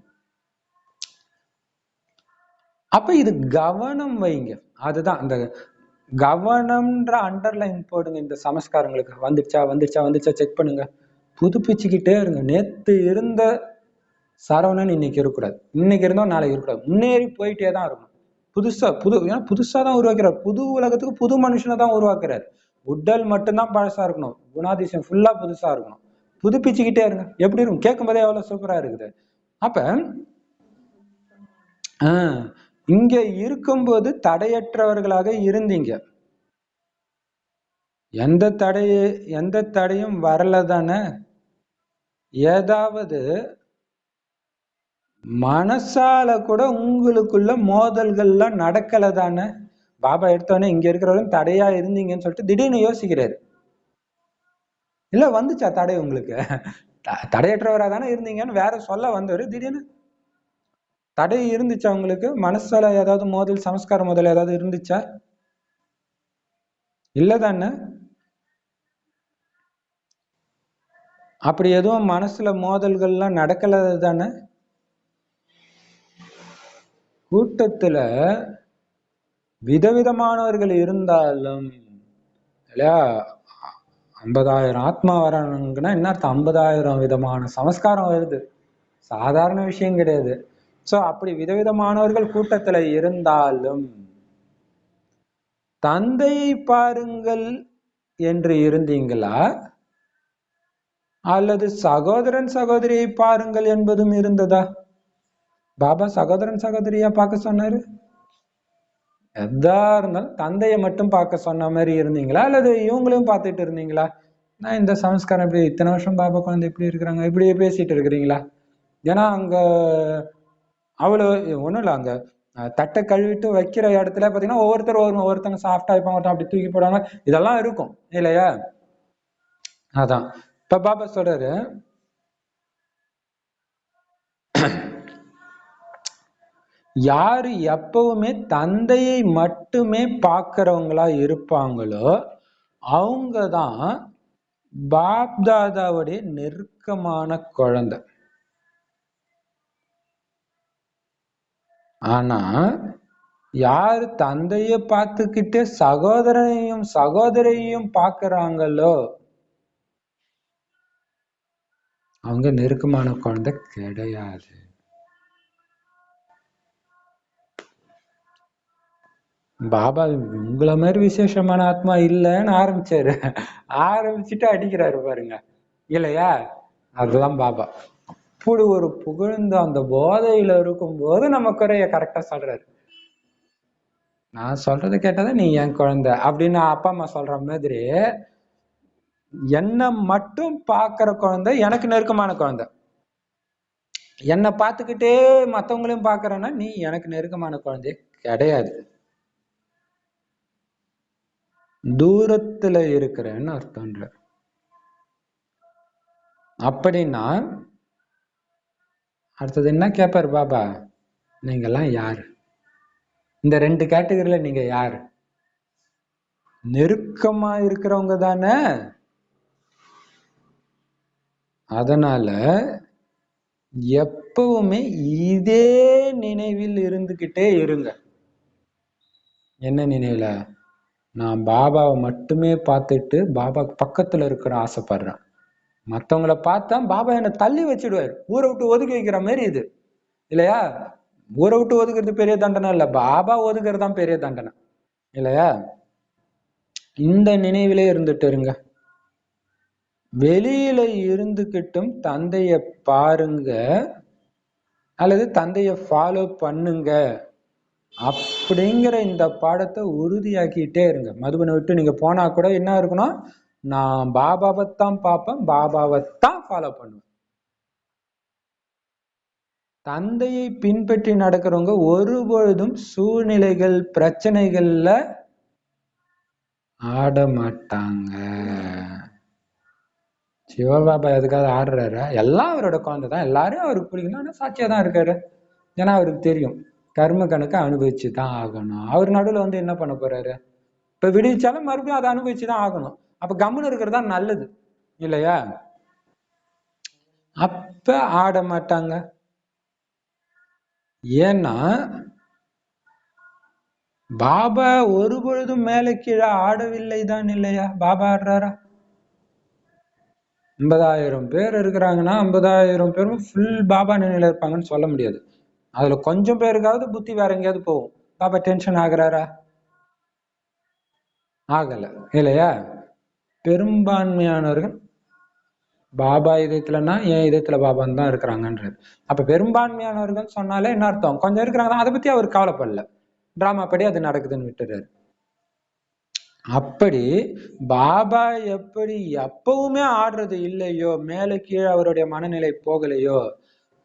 அப்ப இது கவனம் வைங்க. அதுதான் அந்த கவனம்ன்ற அண்டர்லைன் போடுங்க. இந்த சமஸ்காரங்களுக்கு வந்துச்சா வந்துச்சா வந்துச்சா செக் பண்ணுங்க, புதுப்பிச்சுக்கிட்டே இருங்க. நேத்து இருந்த சரவணன் இன்னைக்கு இருக்கக்கூடாது, இன்னைக்கு இருந்தோம் நாளைக்கு இருக்கக்கூடாது, முன்னேறி போயிட்டே தான் இருக்கணும். ஏன்னா புதுசா தான் உருவாக்குறாரு. புது உலகத்துக்கு புது மனுஷனை தான் உருவாக்குறாரு. உடல் மட்டும்தான் பழசா இருக்கணும், குணாதிசயம் ஃபுல்லா புதுசா இருக்கணும். புதுப்பிச்சுக்கிட்டே இருங்க. எப்படி இருக்கும்? கேட்கும் போதே எவ்வளவு சூப்பரா இருக்குது. அப்ப இங்க இருக்கும்போது தடையற்றவர்களாக இருந்தீங்க. எந்த தடையும் வரல தானே? ஏதாவது மனசால கூட உங்களுக்குள்ள மோதல்கள்லாம் நடக்கல தானே? பாபா எடுத்தோடனே இங்க இருக்கிறவரும் தடையா இருந்தீங்கன்னு சொல்லிட்டு திடீர்னு யோசிக்கிறாரு. இல்ல வந்துச்சா தடை உங்களுக்கு? தடையற்றவரா தானே இருந்தீங்கன்னு வேற சொல்ல வந்தவர் திடீர்னு தடை இருந்துச்சா உங்களுக்கு? மனசால ஏதாவது மோதல், சமஸ்கார மோதல் ஏதாவது இருந்துச்சா? இல்லதானே? அப்படி எதுவும் மனசுல மோதல்கள்லாம் நடக்கல தானே? கூட்டத்துல விதவிதமானவர்கள் இருந்தாலும் இல்லையா, 50,000 ஆத்மா வரானுங்கன்னா என்ன அர்த்தம்? 50,000 விதமான சமஸ்காரம் வருது. சாதாரண விஷயம் கிடையாது. சோ அப்படி விதவிதமானவர்கள் கூட்டத்துல இருந்தாலும் தந்தையை பாருங்கள் என்று இருந்தீங்களா, அல்லது சகோதரன் சகோதரியை பாருங்கள் என்பதும் இருந்ததா? பாபா சகோதரன் சகோதரியா பார்க்க சொன்னாரு? எதா இருந்தாலும் தந்தையை மட்டும் பார்க்க சொன்ன மாதிரி இருந்தீங்களா, அல்லது இவங்களையும் பார்த்துட்டு இருந்தீங்களா? நான் இந்த சமஸ்காரம் இப்படி இத்தனை வருஷம் பாபா குழந்தை இப்படி இருக்கிறாங்க இப்படியே பேசிட்டு இருக்கிறீங்களா? ஏன்னா அங்க அவ்வளவு ஒண்ணும் இல்லை. அங்க தட்டை கழுவிட்டு வைக்கிற இடத்துல பாத்தீங்கன்னா ஒவ்வொருத்தங்க சாஃப்டா இருப்பாங்க, ஒருத்தன் அப்படி தூக்கி போடுவாங்க, இதெல்லாம் இருக்கும் இல்லையா? அதான் இப்ப பாபா சொல்றாரு, யாரு எப்பவுமே தந்தையை மட்டுமே பார்க்கிறவங்களா இருப்பாங்களோ அவங்கதான் பாப்தாதாவுடைய நெருக்கமான குழந்தை. ஆனா யாரு தந்தைய பார்த்துக்கிட்டு சகோதரனையும் சகோதரியையும் பார்க்கறாங்களோ அவங்க நெருக்கமான குழந்தை கிடையாது. பாபா உங்களை மாதிரி விசேஷமான ஆத்மா இல்லைன்னு ஆரம்பிச்சுட்டு அடிக்கிறாரு பாருங்க, இல்லையா? அதுதான் பாபா அப்படி ஒரு புகழ்ந்து அந்த போதையில இருக்கும் போது நம்ம குறைய கரெக்டா சொல்றாரு. நான் சொல்றதை கேட்டாதான் நீ என் குழந்தை அப்படின்னு அப்பா அம்மா சொல்ற மாதிரி என்னை மட்டும் பாக்குற குழந்தை எனக்கு நெருக்கமான குழந்தை. என்னை பார்த்துக்கிட்டே மத்தவங்களையும் பாக்குறேன்னா நீ எனக்கு நெருக்கமான குழந்தை கிடையாது, தூரத்துல இருக்கிறேன்னு அர்த்தம்ன்ற. அப்படின்னா அடுத்தது என்ன கேட்பாரு பாபா? நீங்க எல்லாம் யாரு? இந்த 2 கேட்டகரியில நீங்க யாரு? நெருக்கமா இருக்கிறவங்க தானே. அதனால எப்பவுமே இதே நினைவில் இருந்துகிட்டே இருங்க. என்ன நினைவுல? நான் பாபாவை மட்டுமே பார்த்துட்டு பாபாக்கு பக்கத்துல இருக்கிற ஆசைப்படுறேன். மற்றவங்களை பார்த்தா பாபா என்னை தள்ளி வச்சிடுவார், ஊரை விட்டு ஒதுக்கி வைக்கிற மாதிரி இது இல்லையா? ஊரை விட்டு ஒதுக்குறது பெரிய தண்டனை இல்லை, பாபா ஒதுக்குறது தான் பெரிய தண்டனை இல்லையா? இந்த நினைவிலே இருந்துட்டு இருங்க. வெளியில இருந்துகிட்டும் தந்தைய பாருங்க அல்லது தந்தைய ஃபாலோ பண்ணுங்க அப்படிங்கிற இந்த பாடத்தை உறுதியாக்கிட்டே இருங்க. மதுபனை விட்டு நீங்க போனா கூட என்ன இருக்கணும், நான் பாபாவைத்தான் பார்ப்பேன், பாபாவைத்தான் ஃபாலோ பண்ணுவேன். தந்தையை பின்பற்றி நடக்கிறவங்க ஒருபொழுதும் சூழ்நிலைகள் பிரச்சனைகள்ல ஆட மாட்டாங்க. சிவபாபா எதுக்காக ஆடுறாரு? எல்லாம் அவரோட குழந்தை தான், எல்லாரும் அவருக்கு பிடிக்கணும், ஆனா சாட்சியா தான் இருக்காரு. ஏன்னா அவருக்கு தெரியும் கர்ம கணக்கை அனுபவிச்சு தான் ஆகணும். அவர் நடுவில் வந்து என்ன பண்ண போறாரு? இப்ப விடுவிச்சாலும் மறுபடியும் அதை அனுபவிச்சுதான் ஆகணும். அப்ப கம்முன்னு இருக்கிறது தான் நல்லது இல்லையா? அப்ப ஆட மாட்டாங்க. ஏன்னா பாபா ஒரு பொழுதும் மேலே கீழே ஆடவில்லை தான் இல்லையா? பாபா ஆடுறாரா? 50,000 பேர் இருக்கிறாங்கன்னா 50,000 பேரும் ஃபுல் பாபா நிலையில இருப்பாங்கன்னு சொல்ல முடியாது. அதுல கொஞ்சம் பேருக்காவது புத்தி வேற எங்கேயாவது போகும். பாபா டென்ஷன் ஆகுறாரா? ஆகல இல்லையா? பெரும்பான்மையானவர்கள் பாபா இதயத்துலன்னா என் இதயத்துல பாபான்னு தான் இருக்கிறாங்கன்றது. அப்ப பெரும்பான்மையானவர்கள் சொன்னாலே என்ன அர்த்தம்? கொஞ்சம் இருக்கிறாங்க, அதை பத்தி அவர் கவலைப்படல, டிராமா படி அது நடக்குதுன்னு விட்டுறாரு. அப்படி பாபா எப்படி எப்பவுமே ஆடுறது இல்லையோ, மேல கீழே அவருடைய மனநிலை போகலையோ,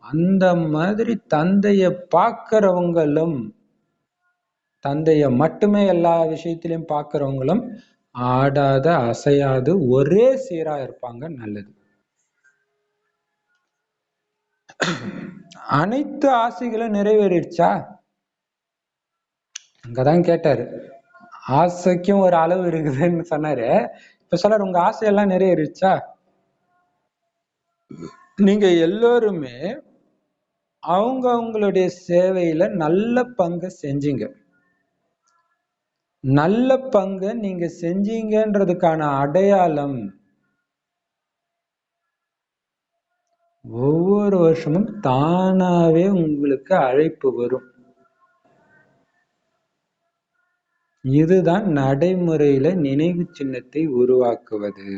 அந்த மாதிரி தந்தைய பார்க்கிறவங்களும், தந்தைய மட்டுமே எல்லா விஷயத்திலையும் பார்க்கிறவங்களும் ஆடாத அசையாது ஒரே சீரா இருப்பாங்க. நல்லது. அனைத்து ஆசைகளும் நிறைவேறிடுச்சா? அங்கதான் கேட்டாரு. ஆசைக்கும் ஒரு அளவு இருக்குதுன்னு சொன்னாரு. இப்ப சொல்றாரு, உங்க ஆசையெல்லாம் நிறைவேறிடுச்சா? நீங்க எல்லோருமே அவங்களுடைய சேவையில நல்ல பங்கு செஞ்சீங்க. நல்ல பங்கு நீங்க செஞ்சீங்கன்றதுக்கான அடையாளம் ஒவ்வொரு வருஷமும் தானாவே உங்களுக்கு அழைப்பு வரும். இதுதான் நடைமுறையில நினைவு சின்னத்தை உருவாக்குவது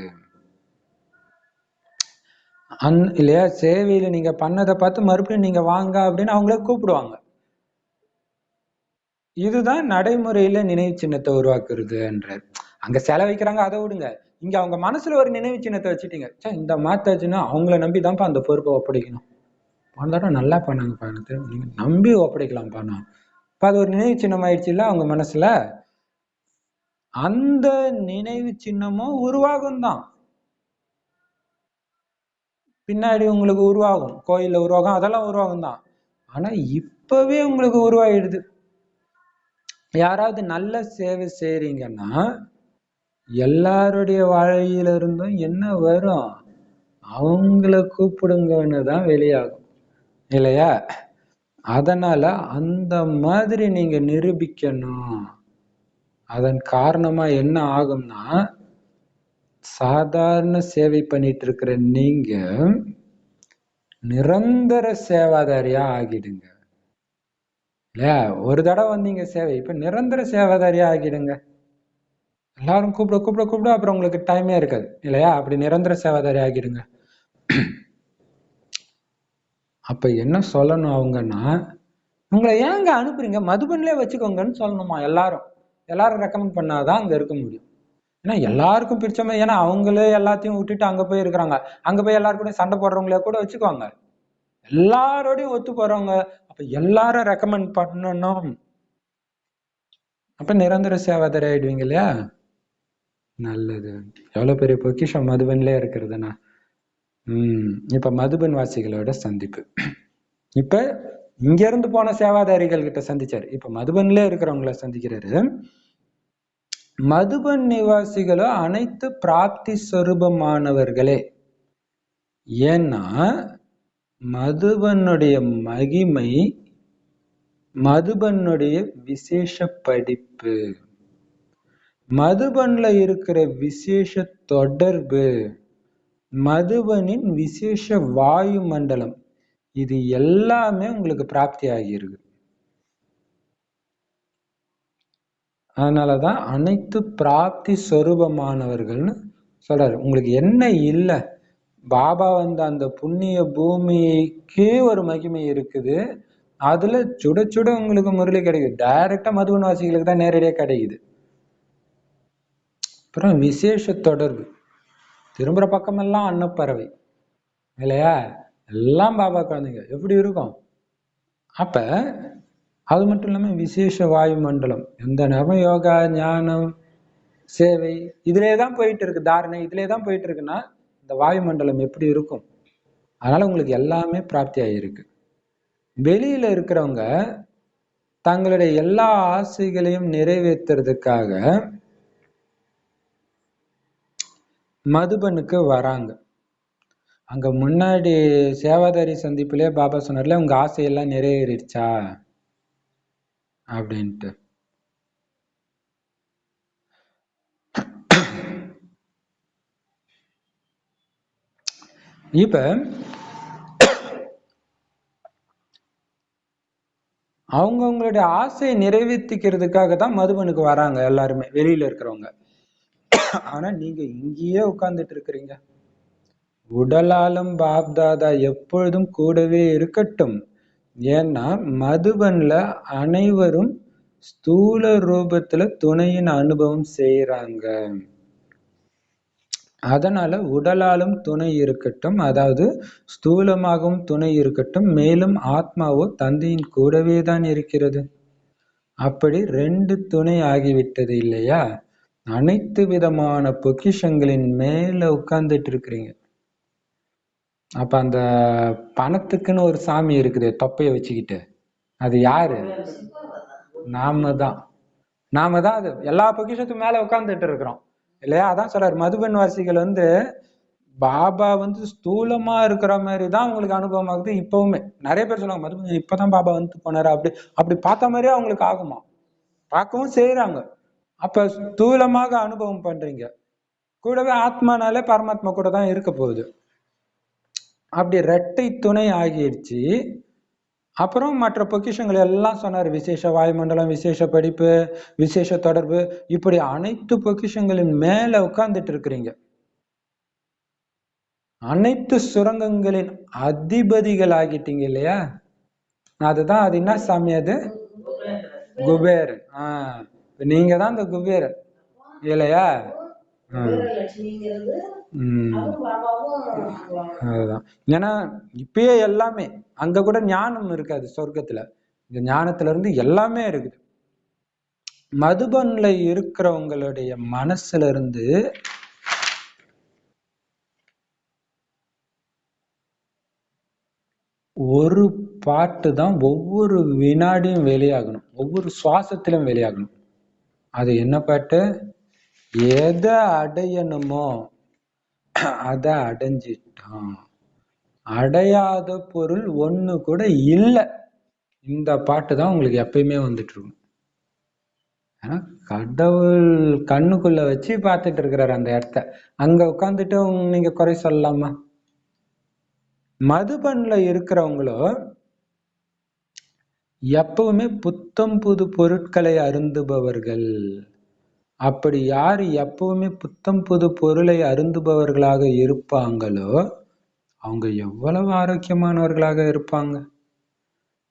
இல்லையா? சேவையில நீங்க பண்ணதை பார்த்து மறுபடியும் நீங்க வாங்க அப்படின்னு அவங்கள கூப்பிடுவாங்க. இதுதான் நடைமுறையில நினைவு சின்னத்தை உருவாக்குறதுன்றார். அங்க செலவைக்கிறாங்க, அதை விடுங்க. இங்க அவங்க மனசுல ஒரு நினைவு சின்னத்தை வச்சுட்டீங்க. இந்த மாத்தாச்சுன்னா அவங்கள நம்பிதான்ப்பா அந்த பொறுப்பை ஒப்படைக்கணும். போன தடவை நல்லா பண்ணாங்கப்பா, எனக்கு நீங்க நம்பி ஒப்படைக்கலாம்ப்பா. நான் இப்ப அது ஒரு நினைவு சின்னம் ஆயிடுச்சு இல்ல அவங்க மனசுல. அந்த நினைவு சின்னமும் உருவாகும் தான், பின்னாடி உங்களுக்கு உருவாகும், கோயில்ல உருவாகும், அதெல்லாம் உருவாகும் தான். ஆனா இப்பவே உங்களுக்கு உருவாயிடுது. யாராவது நல்ல சேவை செய்றீங்கன்னா எல்லாருடைய வாழ்வில இருந்தும் என்ன வரும்? அவங்கள கூப்பிடுங்கன்னு தான் வெளியாகும் இல்லையா? அதனால அந்த மாதிரி நீங்க நிரூபிக்கணும். அதன் காரணமா என்ன ஆகும்னா, சாதாரண சேவை பண்ணிட்டு இருக்கிற நீங்க நிரந்தர சேவாதாரியா ஆகிடுங்க இல்லையா? ஒரு தடவை வந்தீங்க சேவை, இப்ப நிரந்தர சேவாதாரியா ஆகிடுங்க. எல்லாரும் கூப்பிட கூப்பிட கூப்பிட அப்புறம் உங்களுக்கு டைமே இருக்காது இல்லையா? அப்படி நிரந்தர சேவாதாரி ஆகிடுங்க. அப்ப என்ன சொல்லணும் அவங்கன்னா, உங்களை ஏங்க அனுப்புறீங்க, மதுபன்லயே வச்சுக்கோங்கன்னு சொல்லணுமா? எல்லாரும் ரெக்கமெண்ட் பண்ணாதான் அங்க இருக்க முடியும். ஏன்னா எல்லாருக்கும் பிடிச்ச, ஏன்னா அவங்களே எல்லாத்தையும் விட்டுட்டு அங்க போய் இருக்கிறாங்க. அங்க போய் எல்லாரும் கூட சண்டை போடுறவங்கள கூட வச்சுக்குவாங்க, எல்லாரோடையும் ஒத்து போறவங்க. அப்ப எல்லாரும் ரெக்கமெண்ட் பண்ணணும். அப்ப நிரந்தர சேவாதாரி ஆயிடுவீங்க இல்லையா? நல்லது. எவ்வளவு பெரிய பொக்கிஷம் மதுபன்லயே இருக்கிறதுனா. இப்ப மதுபன் வாசிகளோட சந்திப்பு. இப்ப இங்க இருந்து போன சேவாதாரிகள் கிட்ட சந்திச்சாரு, இப்ப மதுபன்ல இருக்கிறவங்களை சந்திக்கிறாரு. மதுபன் நிவாசிகளோ அனைத்து பிராப்தி சொரூபமானவர்களே. ஏன்னா மதுபனுடைய மகிமை மதுபனுடைய விசேஷ படிப்பு. மதுபன்ல இருக்கிற விசேஷ தொடர்பு, மதுபனின் விசேஷ வாயு மண்டலம், இது எல்லாமே உங்களுக்கு பிராப்தி ஆகியிருக்கு. அதனாலதான் அனைத்து பிராப்தி சொரூபமானவர்கள்னு சொல்றாரு. உங்களுக்கு என்ன இல்லை, பாபா வந்த அந்த புண்ணிய பூமிக்கு ஒரு மகிமை இருக்குது, அதுல சுட சுட உங்களுக்கு முரளி கிடைக்குது. டைரக்டா மதுபன் வாசிகளுக்கு தான் நேரடியா கிடைக்குது. அப்புறம் விசேஷ தொடர்பு, திரும்புற பக்கமெல்லாம் அன்னப்பறவை இல்லையா, எல்லாம் பாபா குழந்தைங்க எப்படி இருக்கும். அப்ப அது மட்டும் இல்லாம விசேஷ வாயு மண்டலம், எந்த நேரம் யோகா ஞானம் சேவை இதுலேதான் போயிட்டு இருக்கு, தாரணை இதுலேதான் போயிட்டு இருக்குன்னா இந்த வாயுமண்டலம் எப்படி இருக்கும். அதனால உங்களுக்கு எல்லாமே பிராப்தி ஆகியிருக்கு. வெளியில இருக்கிறவங்க தங்களுடைய எல்லா ஆசைகளையும் நிறைவேற்றுறதுக்காக மதுபனுக்கு வராங்க. அங்க முன்னாடி சேவாதாரி சந்திப்பிலே பாபா சொன்னார்ல, உங்க ஆசையெல்லாம் நிறைவேறிடுச்சா அப்படின்ட்டு. இப்ப அவங்களுடைய ஆசையை நிறைவேற்றிக்கிறதுக்காக தான் மதுபனுக்கு வராங்க எல்லாருமே, வெளியில இருக்கிறவங்க. ஆனா நீங்க இங்கேயே உட்கார்ந்துட்டு இருக்கிறீங்க. உடலாலும் பாப்தாதா எப்பொழுதும் கூடவே இருக்கட்டும். ஏன்னா மதுபன்ல அனைவரும் ஸ்தூல ரூபத்துல துணையின் அனுபவம் செய்யறாங்க. அதனால உடலாலும் துணை இருக்கட்டும், அதாவது ஸ்தூலமாகவும் துணை இருக்கட்டும், மேலும் ஆத்மாவோ தந்தையின் கூடவே தான் இருக்கிறது. அப்படி 2 துணை ஆகிவிட்டது இல்லையா. அனைத்து விதமான பொக்கிஷங்களின் மேல உட்கார்ந்துட்டு இருக்கிறீங்க. அப்ப அந்த பணத்துக்குன்னு ஒரு சாமி இருக்குது தொப்பைய வச்சுக்கிட்டு, அது யாரு? நாம தான். அது எல்லா பொக்கிஷத்துக்கு மேல உட்கார்ந்துட்டு இருக்கிறோம் இல்லையா. அதான் சொல்றாரு, மதுபன் வாசிகள் பாபா ஸ்தூலமா இருக்கிற மாதிரி தான் அவங்களுக்கு அனுபவம் ஆகுது. இப்பவுமே நிறைய பேர் சொல்லுவாங்க, மதுபன் இப்பதான் பாபா போனாரு, அப்படி பார்த்த மாதிரியே அவங்களுக்கு ஆகுமா, பார்க்கவும் செய்யறாங்க. அப்ப ஸ்தூலமாக அனுபவம் பண்றீங்க, கூடவே ஆத்மானாலே பரமாத்மா கூட தான் இருக்க போகுது. அப்படி இரட்டை துணை ஆகிடுச்சு. அப்புறம் மற்ற பொக்கிஷங்கள் எல்லாம் சொன்னார், விசேஷ வாயுமண்டலம், விசேஷ படிப்பு, விசேஷ தொடர்பு, இப்படி அனைத்து பொக்கிஷங்களின் மேல உட்கார்ந்துட்டு இருக்கிறீங்க. அனைத்து சுரங்கங்களின் அதிபதிகள் ஆகிட்டீங்க இல்லையா. அதுதான், அது என்ன சாமி, அது குபேர். நீங்க தான் அந்த குபேர் இல்லையா. அதுதான். ஏன்னா இப்பயே எல்லாமே அங்க கூட ஞானம் இருக்காது சொர்க்கத்துல, இந்த ஞானத்துல இருந்து எல்லாமே இருக்குது. மதுபன்ல இருக்கிறவங்களுடைய மனசுல இருந்து ஒரு பாட்டு தான் ஒவ்வொரு வினாடியும் வெளியாகணும், ஒவ்வொரு சுவாசத்திலும் வெளியாகணும். அது என்ன பாட்டு? எதை அடையணுமோ அதை அடைஞ்சிட்டான், அடையாத பொருள் ஒண்ணு கூட இல்லை. இந்த பாட்டு தான் உங்களுக்கு எப்பயுமே வந்துட்டு இருக்கும். ஏன்னா கடவுள் கண்ணுக்குள்ள வச்சு பார்த்துட்டு இருக்கிறாரு அந்த இடத்த, அங்க உட்காந்துட்டு நீங்க குறை சொல்லலாமா? மதுபன்ல இருக்கிறவங்களோ எப்பவுமே புத்தம் புது பொருட்களை அருந்துபவர்கள். அப்படி யாரு எப்பவுமே புத்தம் புது பொருளை அருந்துபவர்களாக இருப்பாங்களோ அவங்க எவ்வளவு ஆரோக்கியமானவர்களாக இருப்பாங்க.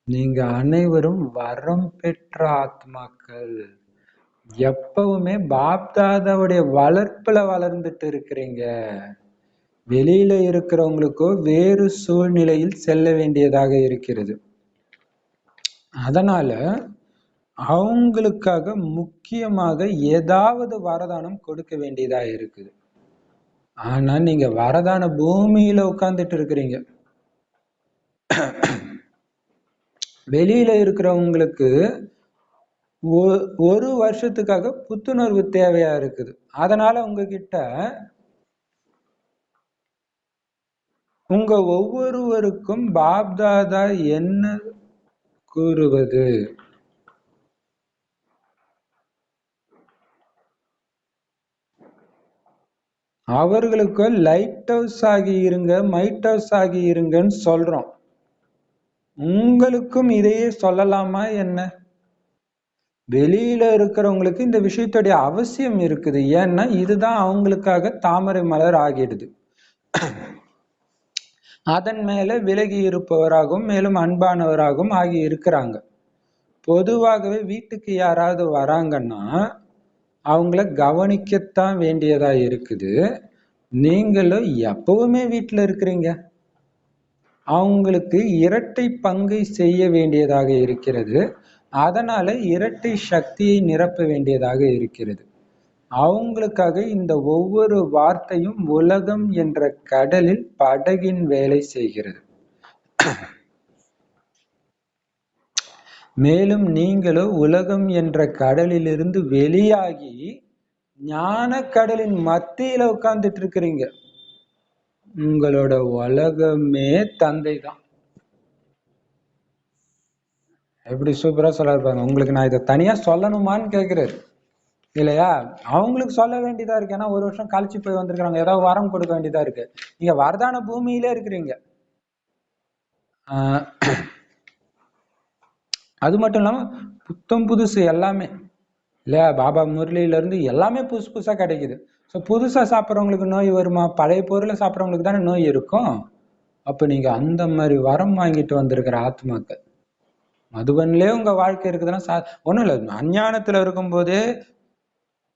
நீங்க அனைவரும் வரம் பெற்ற ஆத்மாக்கள், எப்பவுமே பாப்தாதாவுடைய வளர்ப்புல வளர்ந்துட்டு இருக்கிறீங்க. வெளியில இருக்கிறவங்களுக்கோ வேறு சூழ்நிலையில் செல்ல வேண்டியதாக இருக்கிறது. அதனால அவங்களுக்காக முக்கியமாக ஏதாவது வரதானம் கொடுக்க வேண்டியதா இருக்குது. ஆனா நீங்க வரதான பூமியில உட்கார்ந்துட்டு இருக்கிறீங்க. வெளியில இருக்கிறவங்களுக்கு ஒரு வருஷத்துக்காக புத்துணர்வு தேவையா இருக்குது. அதனால உங்ககிட்ட உங்க ஒவ்வொருவருக்கும் பாப்தாதா என்ன கூறுவது, அவர்களுக்கு லைட் ஹவுஸ் ஆகி இருங்க, மைட் ஹவுஸ் ஆகி இருங்கன்னு சொல்றோம். உங்களுக்கும் இதையே சொல்லலாமா என்ன? வெளியில இருக்கிறவங்களுக்கு இந்த விஷயத்துடைய அவசியம் இருக்குது. ஏன்னா இதுதான் அவங்களுக்காக தாமரை மலர் ஆகிடுது. அதன் மேல விலகி இருப்பவராகவும் மேலும் அன்பானவராகவும் ஆகி இருக்கிறாங்க. பொதுவாகவே வீட்டுக்கு யாராவது வராங்கன்னா அவங்கள கவனிக்கத்தான் வேண்டியதா இருக்குது. நீங்களும் எப்பவுமே வீட்டுல இருக்கிறீங்க. அவங்களுக்கு இரட்டை பங்கை செய்ய வேண்டியதாக இருக்கிறது. அதனால இரட்டை சக்தியை நிரப்ப வேண்டியதாக இருக்கிறது. அவங்களுக்காக இந்த ஒவ்வொரு வார்த்தையும் உலகம் என்ற கடலில் படகின் வேலை செய்கிறது. மேலும் நீங்களும் உலகம் என்ற கடலிலிருந்து வெளியாகி ஞான கடலின் மத்தியில உட்கார்ந்துட்டு இருக்கிறீங்க. உங்களோட உலகமே தந்தை தான். எப்படி சூப்பரா சொல்றாரு பாருங்க. உங்களுக்கு நான் இதை தனியா சொல்லணுமான்னு கேட்கிறாரு இல்லையா? அவங்களுக்கு சொல்ல வேண்டியதா இருக்கு. ஏன்னா ஒரு வருஷம் கழிச்சு போய் வந்திருக்காங்க, ஏதாவது வரம் கொடுக்க வேண்டியதா இருக்கு. நீங்க வரதான பூமியிலே இருக்கிறீங்க. அது மட்டும் இல்லாம புத்தம் புதுசு எல்லாமே இல்லையா? பாபா முரளியில இருந்து எல்லாமே புதுசு புதுசா கிடைக்குது. ஸோ புதுசா சாப்பிட்றவங்களுக்கு நோய் வருமா? பழைய பொருளை சாப்பிட்றவங்களுக்கு தானே நோய் இருக்கும். அப்ப நீங்க அந்த மாதிரி வரம் வாங்கிட்டு வந்திருக்கிற ஆத்மாக்கள். மதுபன்லயே உங்க வாழ்க்கை இருக்குதுன்னா ஒண்ணும் இல்லை. அஞ்ஞானத்துல இருக்கும்போதே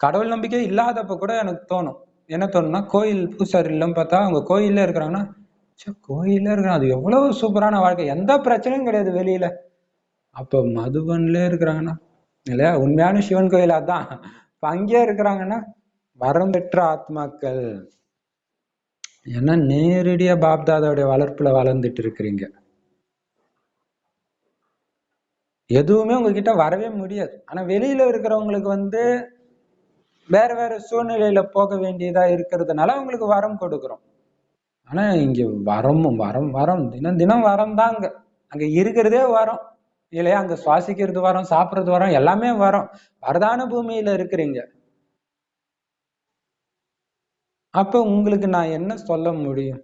கடவுள் நம்பிக்கை இல்லாதப்ப கூட எனக்கு தோணும். என்ன தோணும்னா, கோயில் பூசாரி இல்லைன்னு பார்த்தா அவங்க கோயில்ல இருக்கிறாங்கன்னா, கோயில்ல இருக்கிறாங்க, அது எவ்வளவு சூப்பரான வாழ்க்கை, எந்த பிரச்சனையும் கிடையாது வெளியில. அப்ப மதுபன்ல இருக்கிறாங்கன்னா இல்லையா? உண்மையான சிவன் கோயில் அதான். அங்கே இருக்கிறாங்கன்னா வரம் பெற்ற ஆத்மாக்கள். ஏன்னா நேரடியா பாப்தாதாவுடைய வளர்ப்புல வளர்ந்துட்டு இருக்கிறீங்க. எதுவுமே உங்ககிட்ட வரவே முடியாது. ஆனா வெளியில இருக்கிறவங்களுக்கு வேற வேற சூழ்நிலையில போக வேண்டியதா இருக்கிறதுனால அவங்களுக்கு வரம் கொடுக்குறோம். ஆனா இங்க வரமும் வரம் வரம் தினம் தினம் வரம் தான். அங்க இருக்கிறதே வரம் இல்லையா? அங்க சுவாசிக்கிறது வரும், சாப்பிடுறது வரும், எல்லாமே வரும். வரதான பூமியில இருக்கிறீங்க. அப்ப உங்களுக்கு நான் என்ன சொல்ல முடியும்?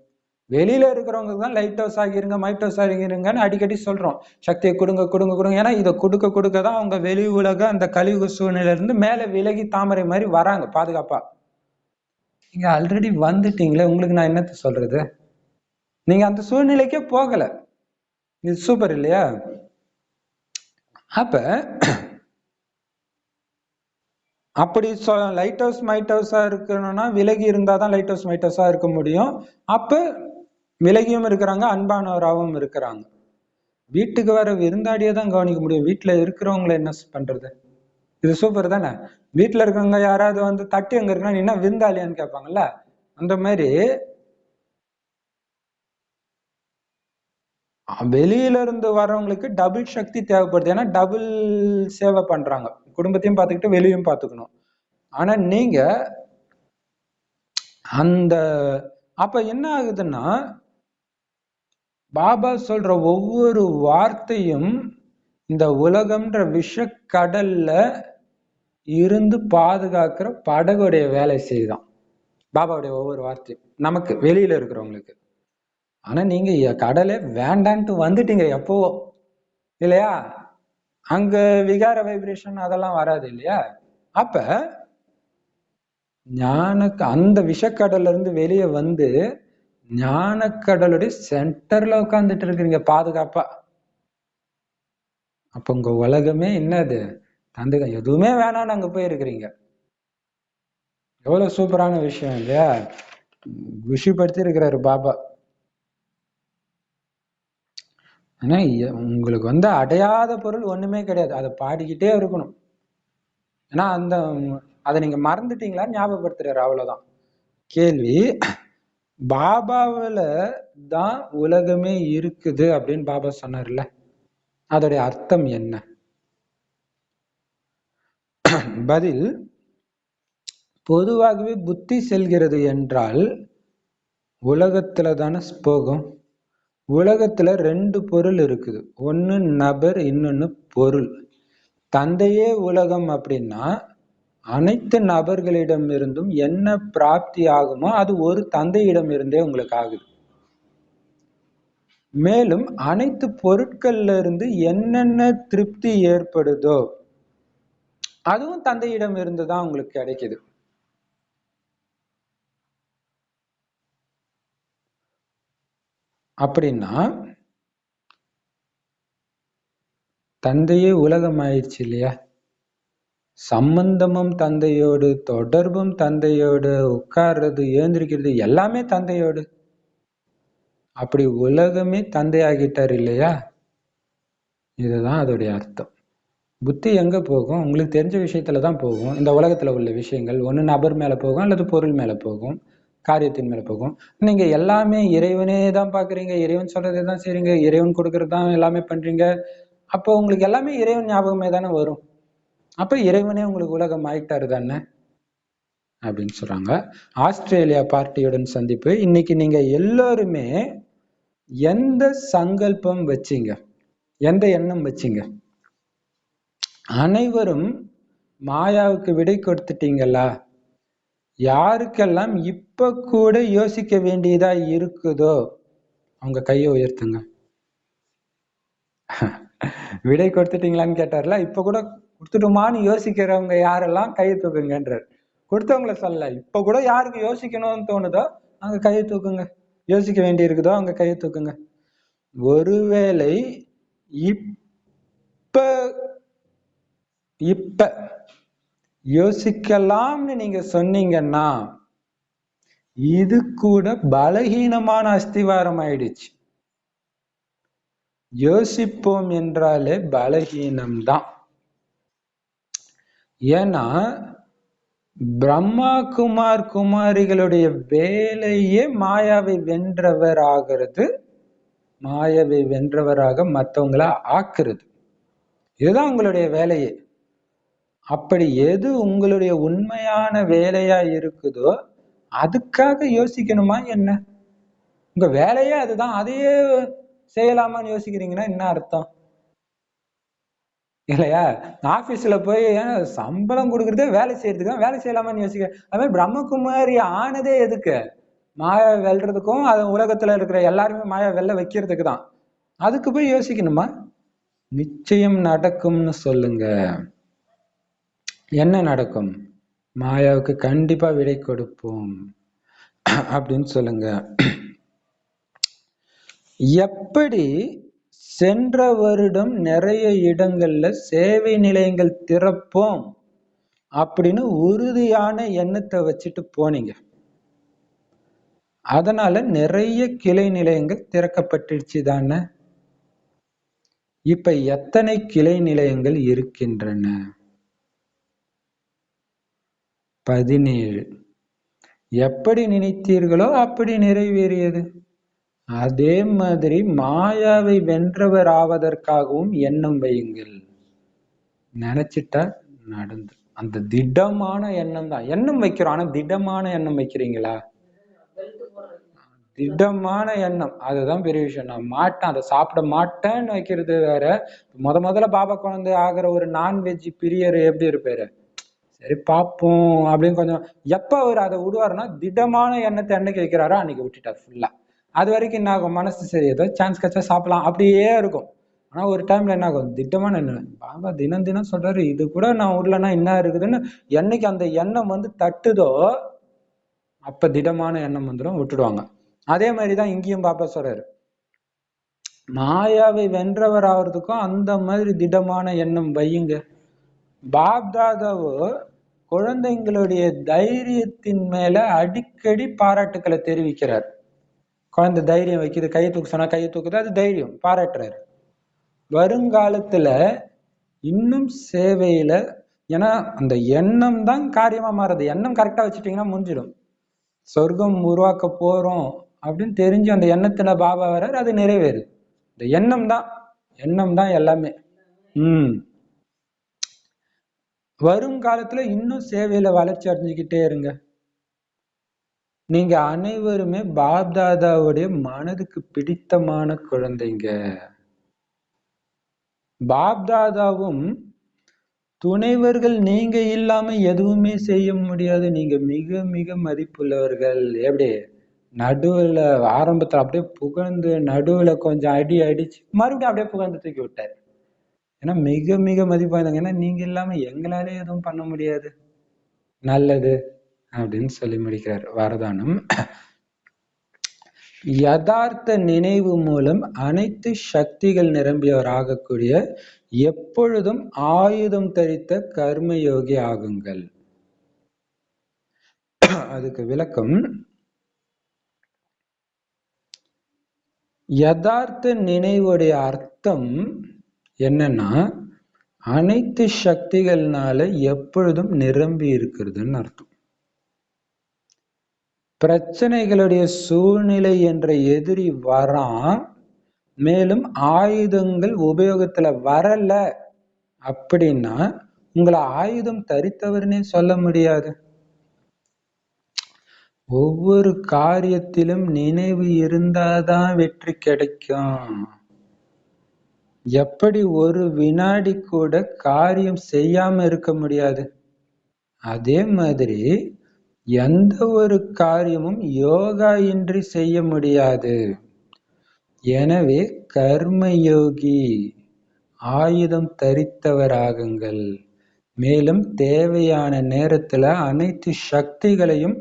வெளியில இருக்கிறவங்களுக்கு தான் லைட் ஹவுஸ் ஆகிருங்க, மைட் ஹவுஸ் ஆகிருங்கன்னு அடிக்கடி சொல்றோம். சக்தியை கொடுங்க கொடுங்க கொடுங்க. ஏன்னா இதை கொடுக்க கொடுக்க தான் அவங்க வெளி உலக அந்த கலியுக சூழ்நிலையில இருந்து மேல விலகி தாமரை மாதிரி வராங்க பாதுகாப்பா. நீங்க ஆல்ரெடி வந்துட்டீங்களே, உங்களுக்கு நான் என்னத்த சொல்றது? நீங்க அந்த சூழ்நிலைக்கே போகல. இது சூப்பர் இல்லையா? அப்ப அப்படி லைட் ஹவுஸ் மைட் ஹவுஸா இருக்கணும்னா விலகி இருந்தாதான் லைட் ஹவுஸ் மைட் ஹவுஸா இருக்க முடியும். அப்ப விலகியும் இருக்கிறாங்க, அன்பானவராகவும் இருக்கிறாங்க. வீட்டுக்கு வர விருந்தாடியை தான் கவனிக்க முடியும். வீட்டுல இருக்கிறவங்களை என்ன பண்றது? இது சூப்பர் தானே? வீட்டுல இருக்கவங்க யாராவது தட்டி அங்க இருக்கா, நீ என்ன விருந்தாளியான்னு கேட்பாங்கல்ல, அந்த மாதிரி வெளியில இருந்து வர்றவங்களுக்கு டபுள் சக்தி தேவைப்படுது. ஏன்னா டபுள் சேவை பண்றாங்க. குடும்பத்தையும் பார்த்துக்கிட்டு வெளியும் பார்த்துக்கணும். ஆனா நீங்க அந்த அப்ப என்ன ஆகுதுன்னா, பாபா சொல்ற ஒவ்வொரு வார்த்தையும் இந்த உலகம்ன்ற விஷக்கடல்ல இருந்து பாதுகாக்கிற படகுடைய வேலை செய்தான். பாபாவுடைய ஒவ்வொரு வார்த்தையும் நமக்கு வெளியில இருக்கிறவங்களுக்கு. ஆனா நீங்க கடலே வேண்டான்ட்டு வந்துட்டீங்க எப்பவோ இல்லையா? அங்க விகார வைப்ரேஷன் அதெல்லாம் வராது இல்லையா? அப்ப அந்த விஷக்கடல்ல இருந்து வெளியே ஞானக்கடலுடைய சென்டர்ல உட்கார்ந்துட்டு இருக்கிறீங்க பாதுகாப்பா. அப்ப உங்க உலகமே என்னது? தந்தை எதுவுமே வேணாம்னு அங்க போயிருக்கிறீங்க. எவ்வளவு சூப்பரான விஷயம் இல்லையா? விஷயப்படுத்தி இருக்கிறாரு பாபா. ஆனா உங்களுக்கு அடையாத பொருள் ஒண்ணுமே கிடையாது. அதை பாடிக்கிட்டே இருக்கணும். ஏன்னா அதை நீங்க மறந்துட்டீங்களா ஞாபகப்படுத்துறாரு, அவ்வளவுதான். கேள்வி, பாபாவில தான் உலகமே இருக்குது அப்படின்னு பாபா சொன்னார்ல, அதோடைய அர்த்தம் என்ன? பதில், பொதுவாகவே புத்தி செல்கிறது என்றால் உலகத்துல தானே போகும். உலகத்துல 2 பொருள் இருக்குது. ஒண்ணு நபர், இன்னொன்னு பொருள். தந்தையே உலகம் அப்படின்னா அனைத்து நபர்களிடமிருந்தும் என்ன பிராப்தி ஆகுமோ அது ஒரு தந்தையிடம் இருந்தே உங்களுக்கு ஆகுது. மேலும் அனைத்து பொருட்கள்ல இருந்து என்னென்ன திருப்தி ஏற்படுதோ அதுவும் தந்தையிடம் இருந்துதான் உங்களுக்கு கிடைக்குது. அப்படின்னா தந்தையே உலகம் ஆயிடுச்சு இல்லையா? சம்பந்தமும் தந்தையோடு, தொடர்பும் தந்தையோடு, உட்கார்றது, எழுந்திருக்கிறது எல்லாமே தந்தையோடு. அப்படி உலகமே தந்தை ஆகிட்டார் இல்லையா? இதுதான் அதோடைய அர்த்தம். புத்தி எங்க போகும்? உங்களுக்கு தெரிஞ்ச விஷயத்துல தான் போகும். இந்த உலகத்துல உள்ள விஷயங்கள் ஒண்ணு நபர் மேல போகும், அல்லது பொருள் மேல போகும், காரியத்தின் மேல போகும். நீங்க எல்லாமே இறைவனே தான் பாக்குறீங்க, இறைவன் சொல்றதை தான் செய்றீங்க, இறைவன் கொடுக்கறது தான் எல்லாமே பண்றீங்க. அப்போ உங்களுக்கு எல்லாமே இறைவன் ஞாபகமே தானே வரும். அப்ப இறைவனே உங்களுக்கு உலகம் ஆயிட்டாரு தானே அப்படின்னு சொல்றாங்க. ஆஸ்திரேலியா பார்ட்டியுடன் சந்திப்பு. இன்னைக்கு நீங்க எல்லாருமே எந்த சங்கல்பம் வச்சீங்க? எந்த எண்ணம் வச்சீங்க? அனைவரும் மாயாவுக்கு விடை கொடுத்துட்டீங்களா? யாருக்கெல்லாம் இப்ப கூட யோசிக்க வேண்டியதா இருக்குதோ அவங்க கையை உயர்த்துங்க. விடை கொடுத்துட்டீங்களான்னு கேட்டார்ல, இப்ப கூட கொடுத்துட்டோமான்னு யோசிக்கிறவங்க யாரெல்லாம் கையை தூக்குங்கன்றார். கொடுத்தவங்கள சொல்ல, இப்ப கூட யாருக்கு யோசிக்கணும்னு தோணுதோ அங்க கையை தூக்குங்க. யோசிக்க வேண்டி இருக்குதோ அங்க கையை தூக்குங்க. ஒருவேளை இப்ப இப்ப யோசிக்கலாம்னு நீங்க சொன்னீங்கன்னா இது கூட பலகீனமான அஸ்திவாரம் ஆயிடுச்சு. யோசிப்போம் என்றாலே பலகீனம்தான். ஏன்னா பிரம்மா குமார் குமாரிகளுடைய வேலையே மாயாவை வென்றவர் ஆகிறது, மாயாவை வென்றவராக மற்றவங்கள ஆக்குறது. இதுதான் உங்களுடைய வேலையே. அப்படி எது உங்களுடைய உண்மையான வேலையா இருக்குதோ அதுக்காக யோசிக்கணுமா என்ன? உங்க வேலையே அதுதான், அதையே செய்யலாமான்னு யோசிக்கிறீங்கன்னா என்ன அர்த்தம் இல்லையா? ஆபீஸ்ல போய் சம்பளம் கொடுக்கறதே வேலை செய்யறதுக்கு, வேலை செய்யலாமான்னு யோசிக்க. அது மாதிரி பிரம்மகுமாரி ஆனதே எதுக்கு? மாயா வெல்றதுக்கும், அது உலகத்துல இருக்கிற எல்லாருமே மாயா வெல்ல வைக்கிறதுக்கு தான். அதுக்கு போய் யோசிக்கணுமா? நிச்சயம் நடக்கும்னு சொல்லுங்க. என்ன நடக்கும்? மாயாவுக்கு கண்டிப்பா விடை கொடுப்போம் அப்படின்னு சொல்லுங்க. எப்படி சென்ற வருடம் நிறைய இடங்கள்ல சேவை நிலையங்கள் திறப்போம் அப்படின்னு உறுதியான எண்ணத்தை வச்சுட்டு போனீங்க, அதனால நிறைய கிளை நிலையங்கள் திறக்கப்பட்டுச்சு தானே? இப்ப எத்தனை கிளை நிலையங்கள் இருக்கின்றன? 17. எப்படி நினைத்தீர்களோ அப்படி நிறைவேறியது. அதே மாதிரி மாயாவை வென்றவர் ஆவதற்காகவும் எண்ணம் வையுங்கள். நினைச்சிட்டா நடந்து. அந்த திடமான எண்ணம் தான். எண்ணம் வைக்கிறோம், ஆனா திடமான எண்ணம் வைக்கிறீங்களா? திடமான எண்ணம், அதுதான் பெரிய விஷயம். நான் மாட்டேன், அதை சாப்பிட மாட்டேன்னு வைக்கிறது வேற. முதல்ல பாபா குழந்தை ஆகிற ஒரு நான்வெஜ் பிரியர் எப்படி இருப்பாரு? சரி பார்ப்போம் அப்படின்னு கொஞ்சம், எப்ப அவர் அதை விடுவாருன்னா திடமான எண்ணத்தை என்னைக்கு வைக்கிறாரோ அன்னைக்கு விட்டுட்டார் ஃபுல்லா. அது வரைக்கும் என்ன ஆகும்? மனசு சரி ஏதோ சான்ஸ் கிடைச்சா சாப்பிடலாம் அப்படியே இருக்கும். ஆனா ஒரு டைம்ல என்ன ஆகும்? திட்டமான எண்ணம், பாபா தினம் தினம் சொல்றாரு இது கூட நான் விடலன்னா என்ன இருக்குதுன்னு என்னைக்கு அந்த எண்ணம் தட்டுதோ அப்ப திடமான எண்ணம் விட்டுடுவாங்க. அதே மாதிரிதான் இங்கேயும் பாப்பா சொல்றாரு, மாயாவை வென்றவர் ஆவறதுக்கும் அந்த மாதிரி திடமான எண்ணம் வையுங்க. பாப்தாதாவோ குழந்தைங்களுடைய தைரியத்தின் மேல அடிக்கடி பாராட்டுக்களை தெரிவிக்கிறார். குழந்தை தைரியம் வைக்குது, கையை தூக்க சொன்னா கையை தூக்குது, அது தைரியம் பாராட்டுறாரு. வருங்காலத்துல இன்னும் சேவையில, ஏன்னா அந்த எண்ணம் தான் காரியமா மாறுது. எண்ணம் கரெக்டா வச்சுட்டீங்கன்னா முடிஞ்சிடும். சொர்க்கம் உருவாக்க போறோம் அப்படின்னு தெரிஞ்சு அந்த எண்ணத்துல பாபா வர்றாரு, அது நிறைவேறுது. இந்த எண்ணம் தான் எல்லாமே. வருங்காலத்துல இன்னும் சேவையில வளர்ச்சி அடைஞ்சுக்கிட்டே இருங்க. நீங்க அனைவருமே பாப்தாதாவுடைய மனதுக்கு பிடித்தமான குழந்தைங்க. பாப்தாதாவும் துணைவர்கள் நீங்க இல்லாம எதுவுமே செய்ய முடியாது. நீங்க மிக மிக மதிப்புள்ளவர்கள். எப்படி நடுவுல ஆரம்பத்துல அப்படியே புகழ்ந்து நடுவுல கொஞ்சம் அடி அடிச்சு மறுபடியும் அப்படியே புகழ்ந்து தூக்கி விட்டாரு. ஏன்னா மிக மிக மதிப்பு வாய்ந்தவங்க. ஏன்னா நீங்க இல்லாம எங்களாலே எதுவும் பண்ண முடியாது. நல்லது அப்படின்னு சொல்லி முடிக்கிறார் வரதானம். யதார்த்த நினைவு மூலம் அனைத்து சக்திகள் நிரம்பியவர் ஆகக்கூடிய எப்பொழுதும் ஆயுதம் தரித்த கர்மயோகி ஆகுங்கள். அதுக்கு விளக்கம், யதார்த்த நினைவுடைய அர்த்தம் என்னன்னா, அனைத்து சக்திகள்னால எப்பொழுதும் நிரம்பி இருக்கிறதுன்னு அர்த்தம். பிரச்சனைகளுடைய சூழ்நிலை என்ற எதிரி வரான், மேலும் ஆயுதங்கள் உபயோகத்துல வரல அப்படின்னா உங்களை ஆயுதம் தரித்தவர்னே சொல்ல முடியாது. ஒவ்வொரு காரியத்திலும் நினைவு இருந்தாதான் வெற்றி கிடைக்கும். எப்படி ஒரு வினாடி கூட காரியம் செய்யாம இருக்க முடியாது, அதே மாதிரி எந்த ஒரு காரியமும் யோகா இன்றி செய்ய முடியாது. எனவே கர்மயோகி ஆயுதம் தரித்தவராகுங்கள். மேலும் தேவையான நேரத்துல அனைத்து சக்திகளையும்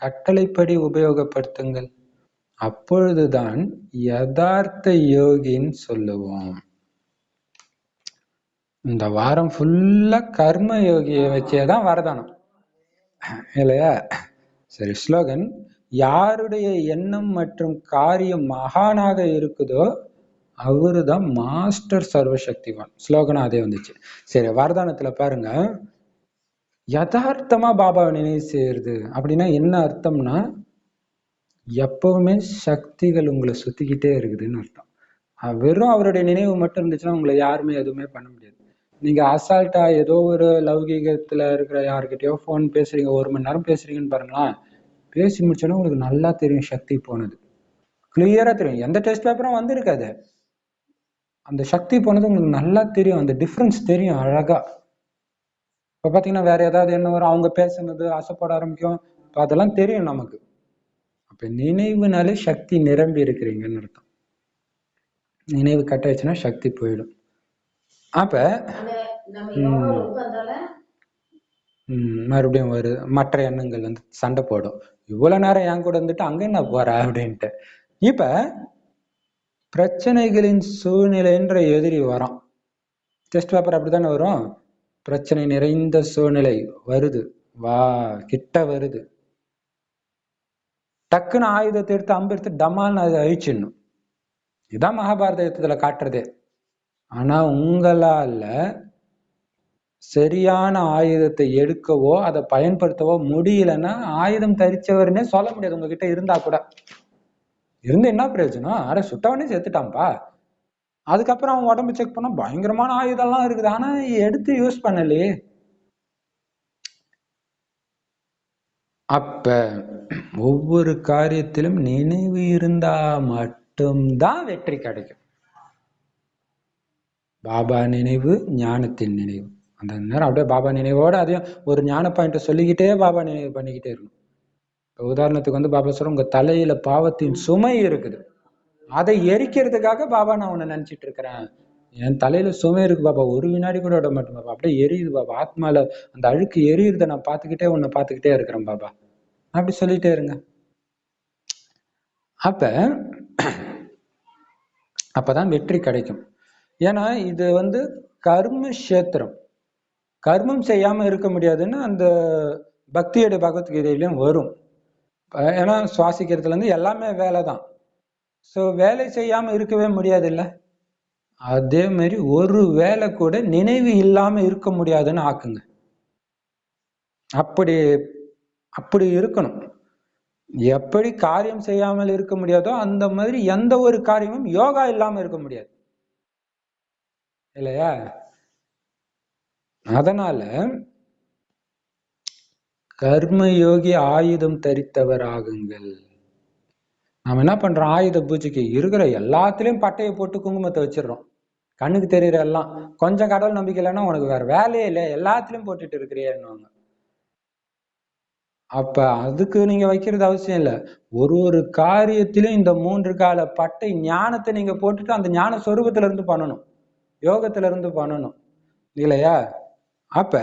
கட்டளைப்படி உபயோகப்படுத்துங்கள். அப்பொழுதுதான் யதார்த்த யோகின்னு சொல்லுவோம். இந்த வாரம் ஃபுல்லா கர்ம யோகியை வச்சேதான் வரதானம் இல்லையா? சரி, ஸ்லோகன். யாருடைய எண்ணம் மற்றும் காரியம் மகானாக இருக்குதோ அவருதான் மாஸ்டர் சர்வசக்திவான். ஸ்லோகனா அதே வந்துச்சு. சரி, வரதானத்துல பாருங்க, யதார்த்தமா பாபாவை நினைவு செய்யறது அப்படின்னா என்ன அர்த்தம்னா, எப்பவுமே சக்திகள் உங்களை சுத்திக்கிட்டே இருக்குதுன்னு அர்த்தம். வெறும் அவருடைய நினைவு மட்டும் இருந்துச்சுன்னா உங்களை யாருமே எதுவுமே பண்ண முடியாது. நீங்க அசால்ட்டா ஏதோ ஒரு லௌகீகத்துல இருக்கிற யாருக்கிட்டயோ போன் பேசுறீங்க, 1 மணி நேரம் பேசுறீங்கன்னு பாருங்களேன், பேசி முடிச்சோன்னா உங்களுக்கு நல்லா தெரியும் சக்தி போனது, கிளியரா தெரியும். எந்த டெஸ்ட் பேப்பரும் வந்து இருக்காது, அந்த சக்தி போனது உங்களுக்கு நல்லா தெரியும், அந்த டிஃபரன்ஸ் தெரியும் அழகா. இப்ப பாத்தீங்கன்னா வேற ஏதாவது என்ன வரும், அவங்க பேசுனது ஆசைப்பட ஆரம்பிக்கும், அதெல்லாம் தெரியும் நமக்கு. அப்ப நினைவுனாலே சக்தி நிரம்பி இருக்கிறீங்கன்னு அர்த்தம். நினைவு கட்டாயிடுச்சுன்னா சக்தி போயிடும். அப்ப மறுபடியும் ஒரு மற்ற எண்ணங்கள் வந்து சண்டை போடும், இவ்வளவு நேரம் என் கூட வந்துட்டு அங்க என்ன போற அப்படின்ட்டு. இப்ப பிரச்சனைகளின் சூழ்நிலைன்ற எதிரி வரும். டெஸ்ட் பேப்பர் அப்படித்தானே வரும், பிரச்சனை நிறைந்த சூழ்நிலை வருது, வா கிட்ட வருது, டக்குன்னு ஆயுதத்தை எடுத்து அம்பு எடுத்து டமால்னு அதை அழிச்சிடணும். இதுதான் மகாபாரத யுத்தத்துல காட்டுறதே. ஆனா உங்களால சரியான ஆயுதத்தை எடுக்கவோ அதை பயன்படுத்தவோ முடியலன்னா ஆயுதம் தரிச்சவர்னே சொல்ல முடியாது. உங்ககிட்ட இருந்தா கூட, இருந்து என்ன பிரயோஜனம்? அட சுட்டவனே செத்துட்டான்ப்பா, அதுக்கப்புறம் அவன் உடம்பு செக் பண்ணா பயங்கரமான ஆயுதம் எல்லாம் இருக்குது, ஆனா எடுத்து யூஸ் பண்ணலையே. அப்ப ஒவ்வொரு காரியத்திலும் நினைவு இருந்தா மட்டும்தான் வெற்றி கிடைக்கும். பாபா நினைவு ஞானத்தின் நினைவு. அந்த நேரம் அப்படியே பாபா நினைவோட அதையும் ஒரு ஞான பாயிண்ட சொல்லிக்கிட்டே பாபா நினைவு பண்ணிக்கிட்டே இருக்கணும். உதாரணத்துக்கு வந்து பாபா சொல்ற, உங்க தலையில பாவத்தின் சுமை இருக்குது, அதை எரிக்கிறதுக்காக பாபா நான் உன்னை நினைச்சிட்டு இருக்கிறேன். என் தலையில சுமை இருக்கு பாபா, ஒரு வினாடி கூட விட மாட்டேன் பாபா, அப்படியே எரியுது பாபா, ஆத்மால அந்த அழுக்கு எரியுறத நான் பார்த்துக்கிட்டே உன்னை பார்த்துக்கிட்டே இருக்கிறேன் பாபா, அப்படி சொல்லிட்டே இருங்க. அப்பதான் வெற்றி கிடைக்கும். ஏன்னா இது வந்து கர்ம கஷேத்திரம், கர்மம் செய்யாம இருக்க முடியாதுன்னு அந்த பக்தியோட பகவத்கீதையிலும் வரும். ஏன்னா சுவாசிக்கிறதுல இருந்து எல்லாமே வேலை தான். ஸோ வேலை செய்யாம இருக்கவே முடியாது இல்ல, அதே மாதிரி ஒரு வேலை கூட நினைவு இல்லாம இருக்க முடியாதுன்னு ஆக்குங்க. அப்படி அப்படி இருக்கணும். எப்படி காரியம் செய்யாமல் இருக்க முடியாதோ அந்த மாதிரி எந்த ஒரு காரியமும் யோகா இல்லாம இருக்க முடியாது இல்லையா? அதனால கர்மயோகி ஆயுதம் தரித்தவர் ஆகுங்கள். நாம என்ன பண்றோம், ஆயுத பூஜைக்கு இருக்கிற எல்லாத்துலயும் பட்டையை போட்டு குங்குமத்தை வச்சிடறோம். கண்ணுக்கு தெரியற எல்லாம். கொஞ்சம் கடவுள் நம்பிக்கை இல்லைன்னா உனக்கு வேற வேலையே இல்லை, எல்லாத்துலயும் போட்டுட்டு இருக்கிறியேன்னுவாங்க. அப்ப அதுக்கு நீங்க வைக்கிறது அவசியம் இல்ல. ஒரு ஒரு காரியத்திலும் இந்த 3 கால பட்டை ஞானத்தை நீங்க போட்டுட்டு அந்த ஞான சொரூபத்துல இருந்து பண்ணணும், யோகத்துல இருந்து பண்ணணும் இல்லையா? அப்ப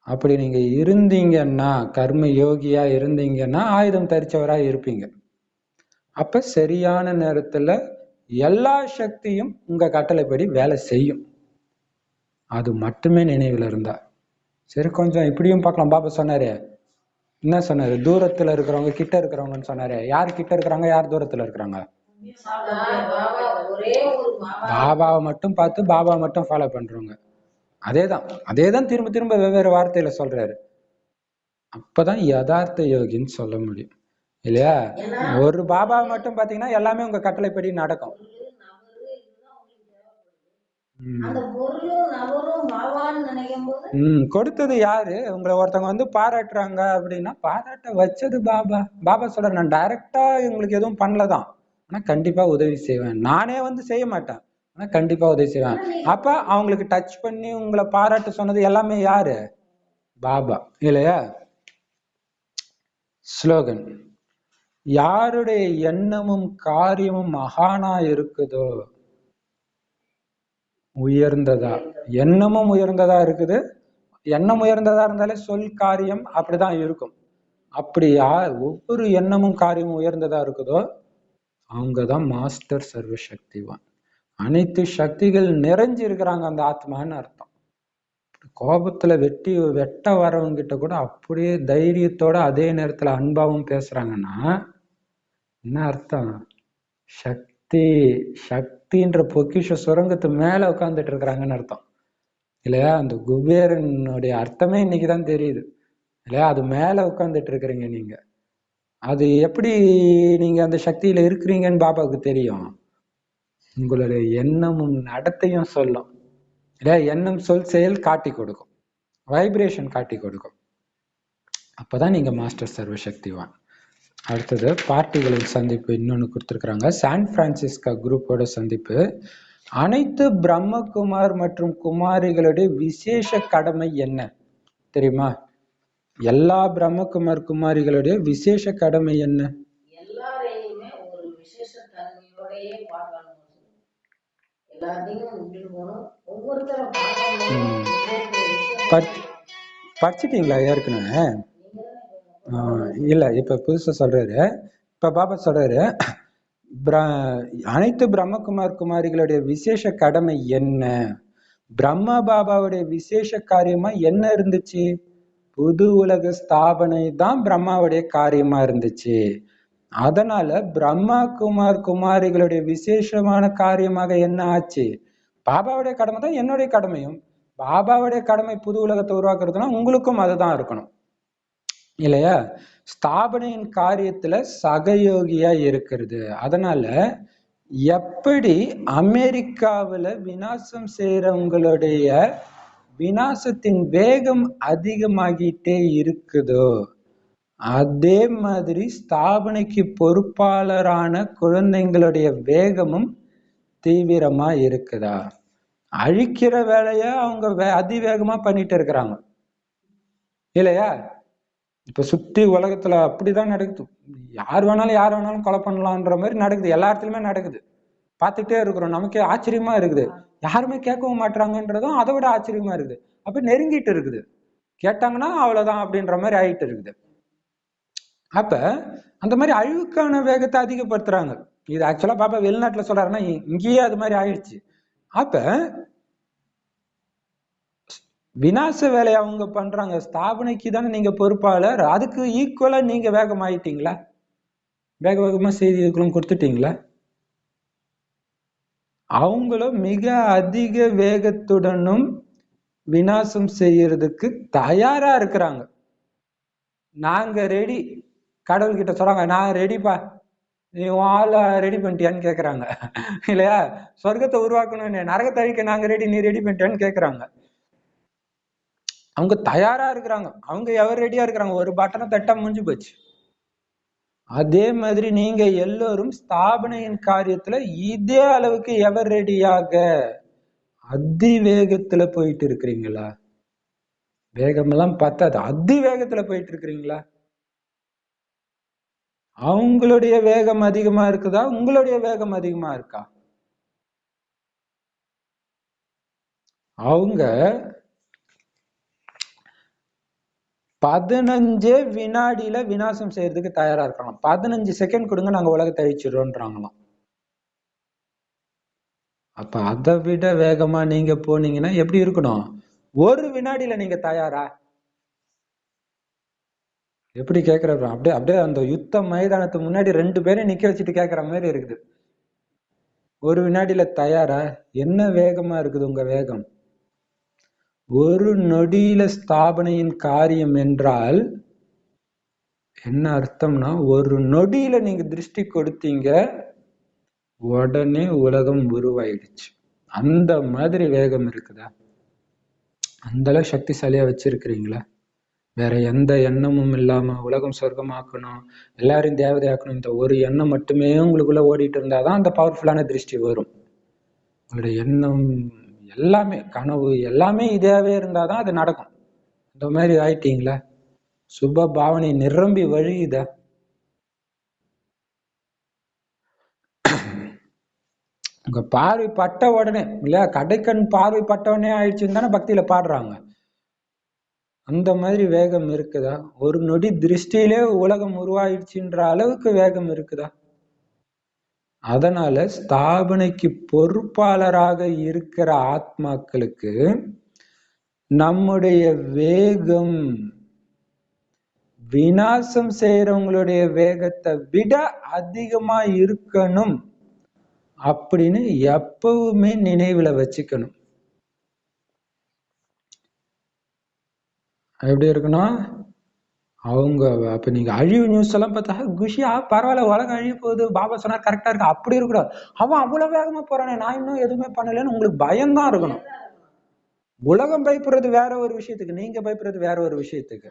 அப்படி நீங்க இருந்தீங்கன்னா, கர்ம யோகியா இருந்தீங்கன்னா ஆயுதம் தரிச்சவரா இருப்பீங்க. அப்ப சரியான நேரத்துல எல்லா சக்தியும் உங்க கட்டளைப்படி வேலை செய்யும். அது மட்டுமே நினைவுல இருந்தா சரி. கொஞ்சம் இப்படியும் பார்க்கலாம். பாபா சொன்னாரு, என்ன சொன்னாரு? தூரத்துல இருக்கிறவங்க கிட்ட இருக்கிறவங்கன்னு சொன்னாரு. யார் கிட்ட இருக்கிறாங்க, யார் தூரத்துல இருக்கிறாங்க? பாபாவை மட்டும் பார்த்து பாபா மட்டும் ஃபாலோ பண்றவங்க. அதேதான் திரும்ப திரும்ப வெவ்வேறு வார்த்தையில சொல்றாரு. அப்பதான் யதார்த்த யோகின்னு சொல்ல முடியும் இல்லையா? ஒரு பாபாவை மட்டும் பாத்தீங்கன்னா எல்லாமே உங்க கட்டளைப்படி நடக்கும். கொடுத்தது யாரு? உங்களை ஒருத்தவங்க வந்து பாராட்டுறாங்க அப்படின்னா பாராட்ட வச்சது பாபா. பாபா சொல்ற, நான் டைரக்டா உங்களுக்கு எதுவும் பண்ணலதான், ஆனா கண்டிப்பா உதவி செய்வேன். நானே வந்து செய்ய மாட்டேன், ஆனா கண்டிப்பா உதவி செய்வேன். அப்ப அவங்களுக்கு டச் பண்ணி உங்களை பாராட்ட சொன்னது எல்லாமே யாரு? பாபா இல்லையா? ஸ்லோகன், யாருடைய எண்ணமும் காரியமும் மகானா இருக்குதோ, உயர்ந்ததா, எண்ணமும் உயர்ந்ததா இருக்குது. எண்ணம் உயர்ந்ததா இருந்தாலே சொல் காரியம் அப்படிதான் இருக்கும். அப்படியா ஒவ்வொரு எண்ணமும் காரியமும் உயர்ந்ததா இருக்குதோ அவங்கதான் மாஸ்டர் சர்வ சக்திவான். அனைத்து சக்திகள் நிறைஞ்சு இருக்கிறாங்க அந்த ஆத்மான்னு அர்த்தம். கோபத்துல வெட்ட வரவங்க கிட்ட கூட அப்படியே தைரியத்தோட அதே நேரத்துல அன்பாவும் பேசுறாங்கன்னா என்ன அர்த்தம்? சக்தின்ற பொக்கிஷ சுரங்கத்து மேல உட்கார்ந்துட்டு இருக்கிறாங்கன்னு அர்த்தம் இல்லையா? அந்த குபேரனுடைய அர்த்தமே இன்னைக்குதான் தெரியுது இல்லையா? அது மேல உட்கார்ந்துட்டு இருக்கிறீங்க நீங்க. அது எப்படி நீங்க அந்த சக்தியில இருக்கிறீங்கன்னு பாபாவுக்கு தெரியும். உங்களுடைய எண்ணமும் நடத்தையும் சொல்லும் இல்லையா? எண்ணம் சொல் செயல் காட்டி கொடுக்கும், வைப்ரேஷன் காட்டி கொடுக்கும். அப்பதான் நீங்க மாஸ்டர் சர்வ சக்திவான். அடுத்தது பார்ட்டிகளின் சந்திப்பு இன்னொன்னு கொடுத்துருக்குறாங்க. சான் பிரான்சிஸ்கோ குரூப்போட சந்திப்பு. அனைத்து பிரம்மகுமார் மற்றும் குமாரிகளுடைய விசேஷ கடமை என்ன தெரியுமா? எல்லா பிரம்மகுமார் குமாரிகளுடைய விசேஷ கடமை என்ன? எல்லாரையுமே ஒரு விசேஷ தன்மையோடயே பார்க்கணும். எல்லாத்தையும் ஒவ்வொருத்தரும் படிச்சிட்டீங்களா ஏற்கனவே? இல்ல, இப்ப புதுசா சொல்றாரு. இப்ப பாபா சொல்றாரு, அனைத்து பிரம்மகுமார் குமாரிகளுடைய விசேஷ கடமை என்ன? பிரம்மா பாபாவுடைய விசேஷ காரியமா என்ன இருந்துச்சு? புது உலக ஸ்தாபனை தான் பிரம்மாவுடைய காரியமா இருந்துச்சு. அதனால பிரம்மா குமார் குமாரிகளுடைய விசேஷமான காரியமாக என்ன ஆச்சு? பாபாவுடைய கடமை தான் என்னுடைய கடமையும். பாபாவுடைய கடமை புது உலகத்தை உருவாக்குறதுனா உங்களுக்கும் அதுதான் இருக்கணும் இல்லையா? ஸ்தாபனையின் காரியத்துல சகயோகியா இருக்கிறது. அதனால எப்படி அமெரிக்காவுல விநாசம் செய்யறவங்களுடைய விநாசத்தின் வேகம் அதிகமாகிட்டே இருக்குதோ அதே மாதிரி ஸ்தாபனைக்கு பொறுப்பாளரான குழந்தைங்களுடைய வேகமும் தீவிரமா இருக்குதா? அழிக்கிற வேலைய அவங்க அதிவேகமா பண்ணிட்டு இருக்கிறாங்க இல்லையா? இப்ப சுத்தி உலகத்துல அப்படிதான் நடக்குது. யார் வேணாலும் கொலை பண்ணலான்ற மாதிரி நடக்குது, எல்லா இடத்துலயுமே நடக்குது. பார்த்துட்டே இருக்கிறோம், நமக்கே ஆச்சரியமா இருக்குது. யாருமே கேட்கவும் மாட்டாங்கன்றதும் அதை விட ஆச்சரியமா இருக்குது. அப்ப நெருங்கிட்டு இருக்குது, கேட்டாங்கன்னா அவ்வளவுதான் அப்படின்ற மாதிரி ஆயிட்டு இருக்குது. அப்ப அந்த மாதிரி அழிவுக்கான வேகத்தை அதிகப்படுத்துறாங்க. இது ஆக்சுவலா பாப்பா வெளிநாட்டுல சொல்றாருன்னா இங்கேயே அது மாதிரி ஆயிடுச்சு. அப்ப விநாச வேலையை அவங்க பண்றாங்க. ஸ்தாபனைக்கு தானே நீங்க பொறுப்பாளர், அதுக்கு ஈக்குவலா நீங்க வேகம் ஆயிட்டீங்களா? வேகமா செய்திகளும் கொடுத்துட்டீங்களா? அவங்களும் மிக அதிக வேகத்துடனும் விநாசம் செய்யறதுக்கு தயாரா இருக்கிறாங்க. நாங்க ரெடி, கடவுள் கிட்ட சொல்றாங்க, நான் ரெடிப்பா, நீ ஆள ரெடி பண்ணிட்டியான்னு கேக்குறாங்க இல்லையா? சொர்க்கத்தை உருவாக்கணும், நரகத்தை அழிக்க நாங்க ரெடி, நீ ரெடி பண்ணிட்டியான்னு கேக்குறாங்க. அவங்க தயாரா இருக்கிறாங்க. அவங்க எவர் ரெடியா இருக்கிறாங்க, ஒரு பட்டனை தட்டா முடிஞ்சு போச்சு. அதே மாதிரி நீங்க எல்லோரும் ஸ்தாபனையின் காரியத்துல இதே அளவுக்கு எவர் ரெடியாக அதிவேகத்துல போயிட்டு இருக்கிறீங்களா? வேகமெல்லாம் பத்தாது, அதிவேகத்துல போயிட்டு இருக்கிறீங்களா? அவங்களுடைய வேகம் அதிகமா இருக்குதா, உங்களுடைய வேகம் அதிகமா இருக்கா? அவங்க 15 வினாடியில விநாசம் செய்யறதுக்கு தயாரா இருக்கலாம். 15 செகண்ட் கொடுங்க, நாங்க உலகத்தை அழிச்சிடுறோம்ன்றாங்களாம். அப்ப அதை விட வேகமா நீங்க போனீங்கன்னா எப்படி இருக்கணும்? ஒரு வினாடியில நீங்க தயாரா? எப்படி கேக்குறப்ப அப்படியே அப்படியே அந்த யுத்த மைதானத்துக்கு முன்னாடி 2 பேரும் நிக்க வச்சுட்டு கேக்குற மாதிரி இருக்குது. ஒரு வினாடியில தயாரா? என்ன வேகமா இருக்குது உங்க வேகம்? ஒரு நொடியில ஸ்தாபனையின் காரியம் என்றால் என்ன அர்த்தம்னா, ஒரு நொடியில நீங்க திருஷ்டி கொடுத்தீங்க, உடனே உலகம் உருவாயிடுச்சு. அந்த மாதிரி வேகம் இருக்குதா? அந்த அளவு சக்திசாலியா வச்சிருக்கிறீங்களா? வேற எந்த எண்ணமும் இல்லாம உலகம் சொர்க்கமாக்கணும், எல்லாரையும் தேவதையாக்கணும், இந்த ஒரு எண்ணம் மட்டுமே உங்களுக்குள்ள ஓடிட்டு இருந்தாதான் அந்த பவர்ஃபுல்லான திருஷ்டி வரும். உங்களுடைய எண்ணம் எல்லாமே, கனவு எல்லாமே இதாவே இருந்தாதான் அது நடக்கும். இந்த மாதிரி ஆயிட்டீங்களா? சுப பாவனை நிரம்பி வழியுதா? உங்க பார்வை பட்ட உடனே இல்லையா, கடைக்கண் பார்வை பட்ட உடனே ஆயிடுச்சுன்னு தானே பக்தியில பாடுறாங்க. அந்த மாதிரி வேகம் இருக்குதா? ஒரு நொடி திருஷ்டியிலே உலகம் உருவாயிடுச்சுன்ற அளவுக்கு வேகம் இருக்குதா? அதனால ஸ்தாபனைக்கு பொறுப்பாளராக இருக்கிற ஆத்மாக்களுக்கு நம்முடைய வேகம் விநாசம் செய்யறவங்களுடைய வேகத்தை விட அதிகமா இருக்கணும் அப்படின்னு எப்பவுமே நினைவுல வச்சுக்கணும். எப்படி இருக்கணும்? அவங்க அப்ப நீங்க அழிவு நியூஸ் எல்லாம் பார்த்தா குஷியா பரவாயில்ல, உலகம் அழிய போகுது, பாபா சொன்னா கரெக்டா இருக்கு, அப்படி இருக்கக்கூடாது. அவன் அவ்வளவு வேகமா போறானே, நான் இன்னும் எதுவுமே பண்ணலன்னு உங்களுக்கு பயம்தான் இருக்கணும். உலகம் பயப்படுறது வேற ஒரு விஷயத்துக்கு, நீங்க பயப்படுறது வேற ஒரு விஷயத்துக்கு.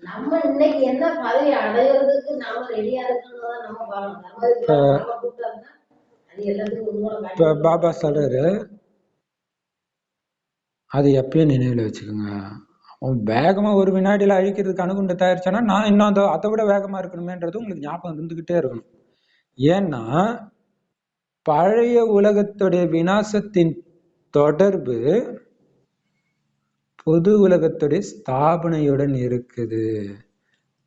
நம்ம இன்னைக்கு என்ன பதவி அடையிறதுக்கு நாம ரெடியா இருக்கணும்னு நம்ம பாருங்க. இப்ப பாபா சொல்றாரு, அது எப்பயும் நினைவுல வச்சுக்கோங்க. அவன் வேகமா ஒரு வினாடியில அழிக்கிறதுக்கு அணுகுண்டு தயாரிச்சானா, நான் இன்னும் அதை விட வேகமா இருக்கணுமேன்றது உங்களுக்கு ஞாபகம் இருந்துகிட்டே இருக்கணும். ஏன்னா பழைய உலகத்துடைய விநாசத்தின் தொடர்பு புது உலகத்துடைய ஸ்தாபனையுடன் இருக்குது.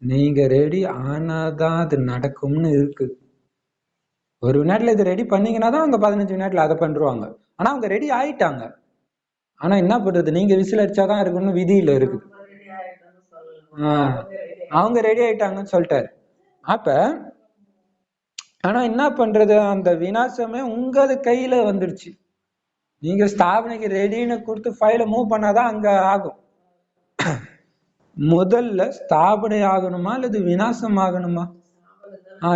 நீங்க ரெடி ஆனாதான் அது நடக்கும்னு இருக்கு. ஒரு வினாடில இது ரெடி பண்ணீங்கன்னா தான் அவங்க 15 வினாடில அதை பண்றாங்க. ஆனா அவங்க ரெடி ஆயிட்டாங்க. ஆனா என்ன பண்றது, நீங்க விசில் அடிச்சாதான் இருக்குன்னு விதியில இருக்குது. அவங்க ரெடி ஆயிட்டாங்கன்னு சொல்லிட்டாரு. அப்ப ஆனா என்ன பண்றது, அந்த விநாசமே உங்க கையில வந்துடுச்சு. நீங்க ஸ்தாபனைக்கு ரெடின்னு கொடுத்து ஃபைலை மூவ் பண்ணாதான் அங்க ஆகும். முதல்ல ஸ்தாபனை ஆகணுமா அல்லது விநாசம் ஆகணுமா?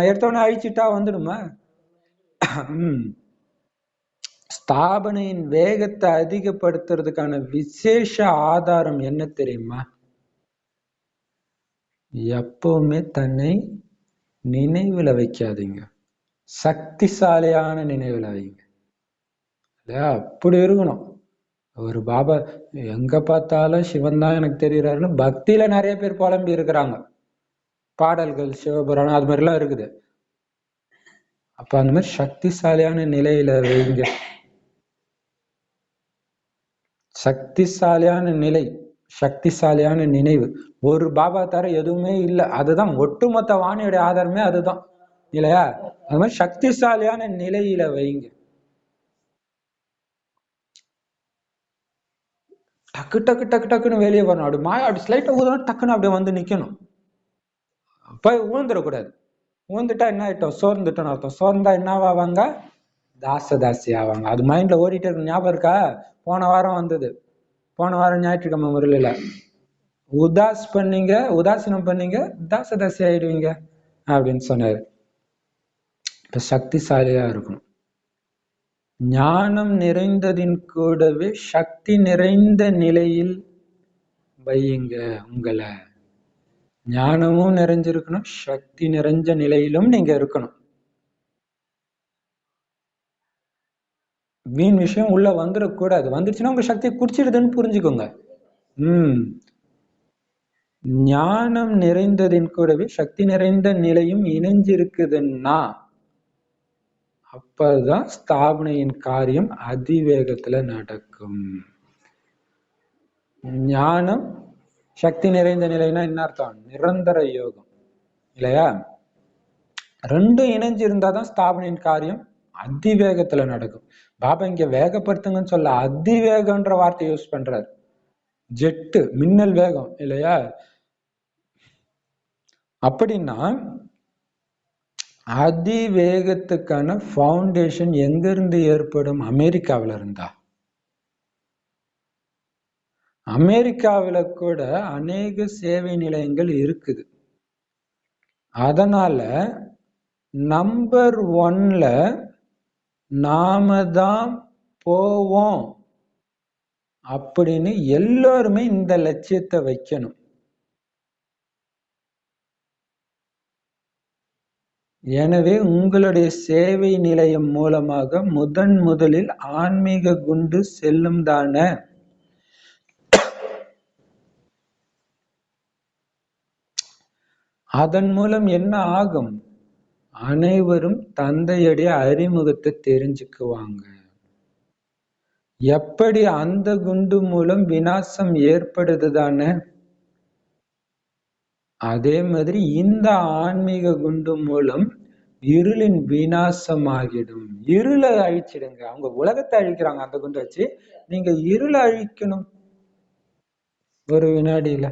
எடுத்தோடனே அழிச்சிட்டா வந்துடுமா? ஸ்தாபனையின் வேகத்தை அதிகப்படுத்துறதுக்கான விசேஷ ஆதாரம் என்ன தெரியுமா? எப்பவுமே தன்னை நினைவுல வைக்காதீங்க, சக்திசாலியான நினைவுல வைங்க. இல்லையா? அப்படி இருக்கணும். ஒரு பாபா எங்க பார்த்தாலும் சிவன் தான் எனக்கு தெரியுறாருன்னு பக்தியில நிறைய பேர் புலம்பி இருக்கிறாங்க. பாடல்கள் சிவபுராணம் அது மாதிரிலாம் இருக்குது. அப்ப அந்த மாதிரி சக்திசாலியான நிலையில வைங்க. சக்திசாலியான நிலை, சக்திசாலியான நினைவு. ஒரு பாபா தர எதுவுமே இல்லை, அதுதான் ஒட்டுமொத்த வாணியோட ஆதாரமே அதுதான் இல்லையா? அது மாதிரி சக்திசாலியான நிலையில வைங்க. டக்கு டக்கு டக்கு டக்குன்னு வெளியே வரணும். அப்படி மாயா அப்படி ஸ்லைட்டா ஊதணும், டக்குன்னு அப்படியே வந்து நிக்கணும். போய் ஊந்துடக்கூடாது. ஊந்துட்டா என்ன ஆயிட்டோம், சோர்ந்துட்டோம்னு அர்த்தம். சோர்ந்தா என்னவாவாங்க? தாசி ஆவாங்க. அது மைண்ட்ல ஓடிட்டே இருக்கு. ஞாபகம் இருக்கா? போன வாரம் வந்தது, போன வாரம் ஞாயிற்றுக்கிழமை முறையில உதாசீனம் பண்ணீங்க, தாசி ஆயிடுவீங்க அப்படின்னு சொன்னாரு. இப்ப சக்திசாலியா இருக்கணும். ஞானம் நிறைந்ததின் கூடவே சக்தி நிறைந்த நிலையில் வையுங்க உங்களை. ஞானமும் நிறைஞ்சிருக்கணும், சக்தி நிறைஞ்ச நிலையிலும் நீங்க இருக்கணும். வீண் விஷயம் உள்ள வந்துடக்கூடாது. வந்துச்சுன்னா உங்க சக்தியை குடிச்சிடுதுன்னு புரிஞ்சுக்கோங்க. ஞானம் நிறைந்ததின் கூடவே சக்தி நிறைந்த நிலையும் இணைஞ்சிருக்குதுன்னா அப்பதான் ஸ்தாபனையின் காரியம் அதிவேகத்துல நடக்கும். ஞானம் சக்தி நிறைந்த நிலைனா என்ன அர்த்தம்? நிரந்தர யோகம் இல்லையா? ரெண்டும் இணைஞ்சு இருந்தாதான் ஸ்தாபனையின் காரியம் அதிவேகத்துல நடக்கும். பாபா இங்க வேகப்படுத்துங்கன்னு சொல்ல அதிவேகம்ன்ற வார்த்தை யூஸ் பண்றாரு. ஜெட்டு, மின்னல் வேகம் இல்லையா? அப்படின்னா அதிவேகத்துக்கான ஃபவுண்டேஷன் எங்க இருந்து ஏற்படும்? அமெரிக்காவில இருந்தா. அமெரிக்காவில கூட அநேக சேவை நிலையங்கள் இருக்குது. அதனால நம்பர் 1ல நாம தான் போவோம் அப்படின்னு எல்லாருமே இந்த லட்சியத்தை வைக்கணும். எனவே உங்களுடைய சேவை நிலையம் மூலமாக முதலில் ஆன்மீக குண்டு செல்லும் தானே. அதன் மூலம் என்ன ஆகும்? அனைவரும் தந்தையுடைய அறிமுகத்தை தெரிஞ்சுக்குவாங்க. எப்படி அந்த குண்டு மூலம் விநாசம் ஏற்படுது தானே, அதே மாதிரி இந்த ஆன்மீக குண்டு மூலம் இருளின் விநாசம் ஆகிடும். இருளை அழிச்சிடுங்க. அவங்க உலகத்தை அழிக்கிறாங்க அந்த குண்டை வச்சு, நீங்க இருளை அழிக்கணும் ஒரு வினாடியில.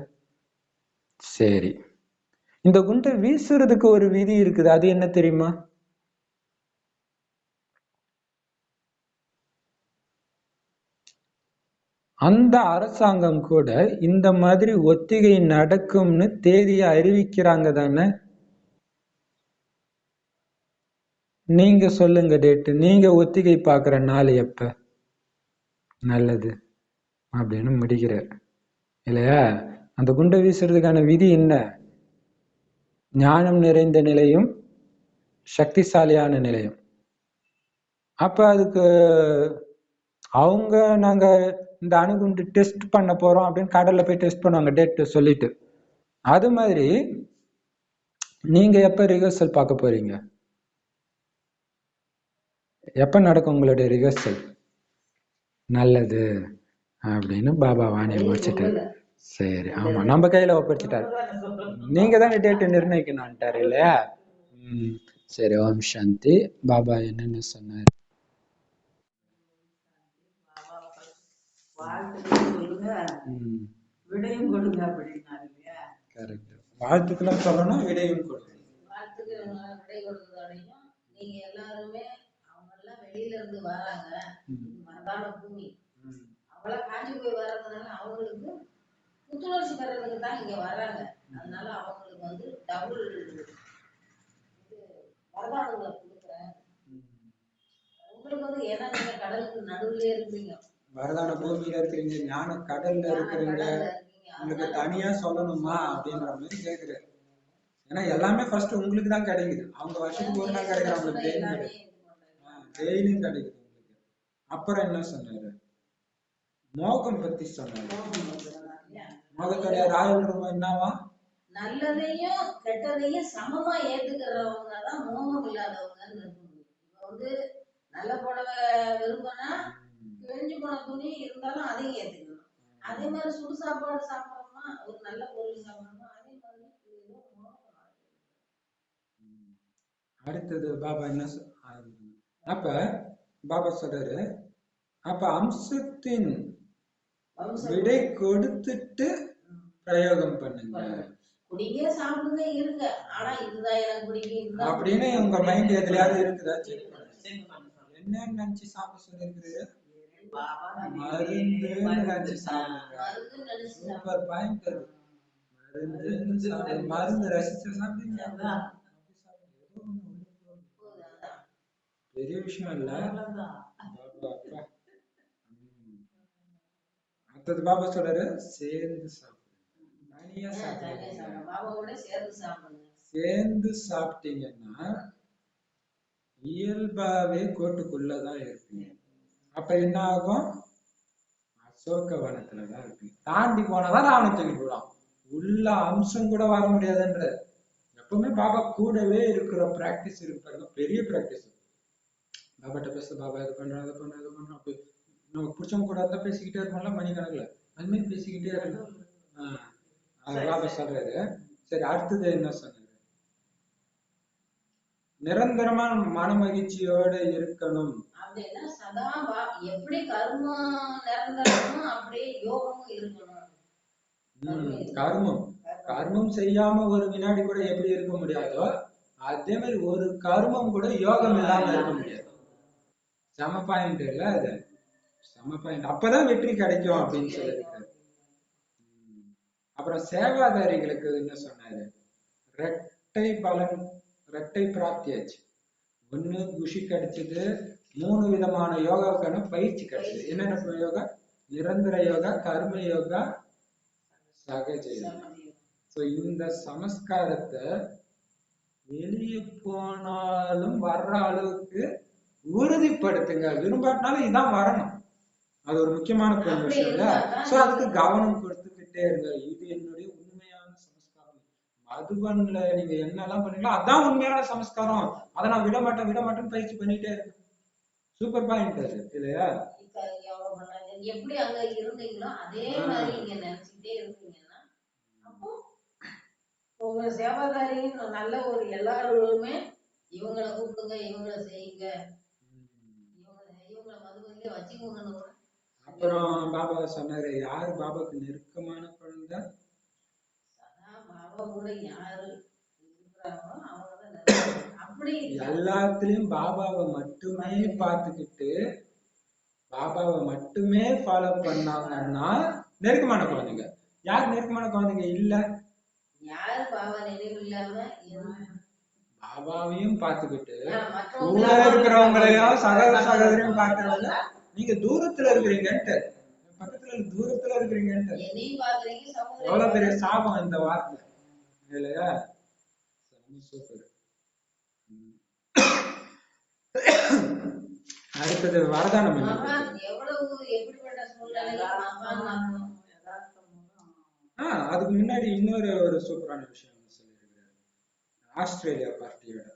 சரி, இந்த குண்டை வீசுறதுக்கு ஒரு விதி இருக்குது. அது என்ன தெரியுமா? அந்த அரசாங்கம் கூட இந்த மாதிரி ஒத்திகை நடக்கும்னு தேதியை அறிவிக்கிறாங்க தானே. நீங்க சொல்லுங்க டேட்டு. நீங்க ஒத்திகை பார்க்குற நாள் எப்ப நல்லது அப்படின்னு முடிக்கிறார் இல்லையா? அந்த குண்டை வீசுறதுக்கான விதி என்ன? ஞானம் நிறைந்த நிலையும் சக்திசாலியான நிலையம். அப்ப அதுக்கு அவங்க நாங்க இந்த அணுகுண்டு டெஸ்ட் பண்ண போறோம் அப்படின்னு கடல்ல போய் டெஸ்ட் பண்ணுவாங்க டேட் சொல்லிட்டு. அது மாதிரி நீங்க எப்ப ரிஹர்சல் பார்க்க போறீங்க? எப்ப நடக்கும் உங்களுடைய ரிஹர்சல்? நல்லது அப்படின்னு பாபா வாணியை முடிச்சுட்டாரு. சரி, ஆமா, நம்ம கையில ஒப்படைச்சிட்டாரு. நீங்க தானே டேட் நிர்ணயிக்கணும்ட்டாரு இல்லையா? சரி, ஓம் சாந்தி. பாபா என்னன்னு சொன்னாரு? வாழ்த்துக்கெல்லாம் சொல்லணும், விடையும் கொடுக்கணும். வாழ்த்துக்கு விடை கொடுத்ததோடையும் நீங்க எல்லாருமே அவங்க எல்லாம் வெளியில இருந்து வராங்க. மரதான பூமி அவங்களாம் காஞ்சி போய் வர்றதுனால அவங்களுக்கு புத்துணர்ச்சி பெறதுக்கு தான் இங்க வர்றாங்க. அதனால அவங்களுக்கு வந்து டபுள் வரதானங்களை கொடுக்குறேன். உங்களுக்கு வந்து ஏன்னா நீங்க கடலுக்கு நடுவுலயே இருக்கிறீங்க, வரதான பூமியில இருக்கிறீங்க, ஞான கடல்ல இருக்கிறீங்க, உங்களுக்கு தனியா சொல்லணுமா அப்படின்ற மாதிரி கேக்குறாரு. ஏன்னா எல்லாமே ஃபர்ஸ்ட் உங்களுக்கு தான் கிடைக்குது. அவங்க வருஷத்துக்கு ஒரு நாள் கிடைக்கிற அவங்களுக்கு டெய்லியும் கிடைக்குது. டெய்லியும் கிடைக்குது உங்களுக்கு. அப்புறம் என்ன சொன்னாரு? மோகம் பத்தி சொன்னாரு. மோகத்துடைய ராயல் ரூபம் என்னவா? நல்லதையும் கெட்டதையும் சமமா ஏத்துக்கிறவங்க தான் மோகம் இல்லாதவங்க. வந்து நல்ல புடவை விரும்பினா கிழிஞ்சு போன துணி இருந்தாலும் அதையும் ஏத்துக்கணும். அதே மாதிரி சுடு சாப்பாடு சாப்பிடணும்னா ஒரு நல்ல பொருள் சாப்பிடணும்னா அதே மாதிரி அடுத்தது பாபா என்ன அப்ப பாபா சொல்றாரு, அப்ப அம்சத்தின் விடை கொடுத்துட்டு பிரயோகம் பண்ணுங்க. குடிங்க சாப்பிடுங்க இருங்க, ஆனா இதுதான் எனக்கு பிடிக்கும் அப்படின்னு உங்க மைண்ட் எதுலயாவது இருக்குதா? என்ன நினைச்சு சாப்பிட சொல்லிருக்குது? மருந்து நினைச்சு சாப்பிடுங்க. Super point. மருந்து மருந்து ரசிச்சு சாப்பிடுங்க. பெரிய விஷயம் இல்ல. அடுத்தது பாபா சொல்றாரு, சேர்ந்து சாப்பிடுங்க. தனியா தனியா சாப்பிடாதீங்க. சாப்பிடணும். பாபாவோட சேர்ந்து சாப்பிடுங்க. சேர்ந்து சாப்பிட்டீங்கன்னா இயல்பாவே கோட்டுக்குள்ளதான் இருப்பீங்க. அப்ப என்ன ஆகும்? அசோக வனத்துலதான் இருப்பீங்க. தாண்டி போனதான் ராவண தூக்கிட்டு போலாம். உள்ள அம்சம் கூட வர முடியாதுன்ற. எப்பவுமே பாபா கூடவே இருக்கிற பிராக்டிஸ் இருக்கு பாருங்க, பெரிய பிராக்டிஸ். பாபாட்ட பேச, பாபா இது பண்றோம் அதை பண்றோம் இது பண்றோம். அப்படி நமக்கு பிடிச்சவங்க கூட இருந்தா பேசிக்கிட்டே இருக்கோம்ல மணிக்கணக்குல, அது மாதிரி பேசிக்கிட்டே இருக்கணும். பாபா சொல்றாரு. சரி, அடுத்தது என்ன சொன்னாரு? நிரந்தரமா மன மகிழ்ச்சியோட இருக்கணும் அப்படின்னா சதா எப்படி கர்மம் நிரந்தரமோ அப்படியே யோகமும் இருக்கணும். கர்மம் கர்மம் செய்யாம ஒரு வினாடி கூட எப்படி இருக்க முடியாதோ, அதே மாதிரி ஒரு கர்மம் கூட யோகம் இல்லாம இருக்க முடியாது. சம பாயிண்ட் இல்ல அது? சம பாயிண்ட். அப்பதான் வெற்றி கிடைக்கும் அப்படின்னு சொல்லியிருக்காரு. அப்புறம் சேவாதாரிகளுக்கு என்ன சொன்னாரு? ரெட்டை பலன், ரெட்டை பிராப்தியாச்சு. ஒண்ணு குஷி கிடைச்சது, 3 விதமான யோகாவுக்கான பயிற்சி கிடைச்சது. என்னென்ன யோகா? நிரந்தர யோகா, கர்ம யோகா, சகஜ யோகா. இந்த சமஸ்காரத்தை வெளியே போனாலும் வர்ற அளவுக்கு உறுதிப்படுத்துங்க. விரும்பாட்டினாலும் இதான் வரணும். அது ஒரு முக்கியமான விஷயம் இல்ல. சோ அதுக்கு கவனம் கொடுத்துக்கிட்டே இருங்க. இது என்னுடைய உண்மையான சமஸ்காரம். மதுபன்ல நீங்க என்னெல்லாம் பண்ணீங்களோ அதான் உண்மையான சமஸ்காரம். அதை நான் விட மாட்டேன்னு பயிற்சி பண்ணிட்டே இருக்கேன். சூப்பர் பாயிண்ட் அது இல்லையா? எப்படி அங்க இருந்தீங்களோ அதே மாதிரி இங்க நினைச்சுட்டே இருந்தீங்கன்னா அப்போ உங்க சேவாதாரியும் நல்ல ஒரு எல்லாருமே இவங்களை கூப்பிடுங்க, இவங்களை செய்யுங்க, இவங்களை மதுபனிலே வச்சுக்கோங்கன்னு. அப்புறம் பாபா சொன்னாரு, யாரு பாபாவுக்கு நெருக்கமான குழந்தை? பாபா கூட யாரு எல்லாத்துலயும் பாபாவை மட்டுமே பார்த்துக்கிட்டு பாபாவை மட்டுமே ஃபாலோ பண்ணாங்கன்னா நெருக்கமான குழந்தைங்க. யார் நெருக்கமான குழந்தைங்க இல்ல? யாரு பாபா நினைவு இல்லாம பாபாவையும் பார்த்துக்கிட்டு கூட இருக்கிறவங்களையும் சகோதரியும் பார்க்கறவங்க நீங்க தூரத்துல இருக்கிறீங்கன்ட்டு, பக்கத்துல தூரத்துல இருக்கிறீங்கன்ட்டு. எவ்வளவு பெரிய சாபம் இந்த வார்த்தை இல்லையா? சூப்பர். அடுத்தது வரதானம். அதுக்கு முன்னாடி இன்னொரு சூப்பரான விஷயம் சொல்லியிருக்கிறாரு. ஆஸ்திரேலியா பார்ட்டியோட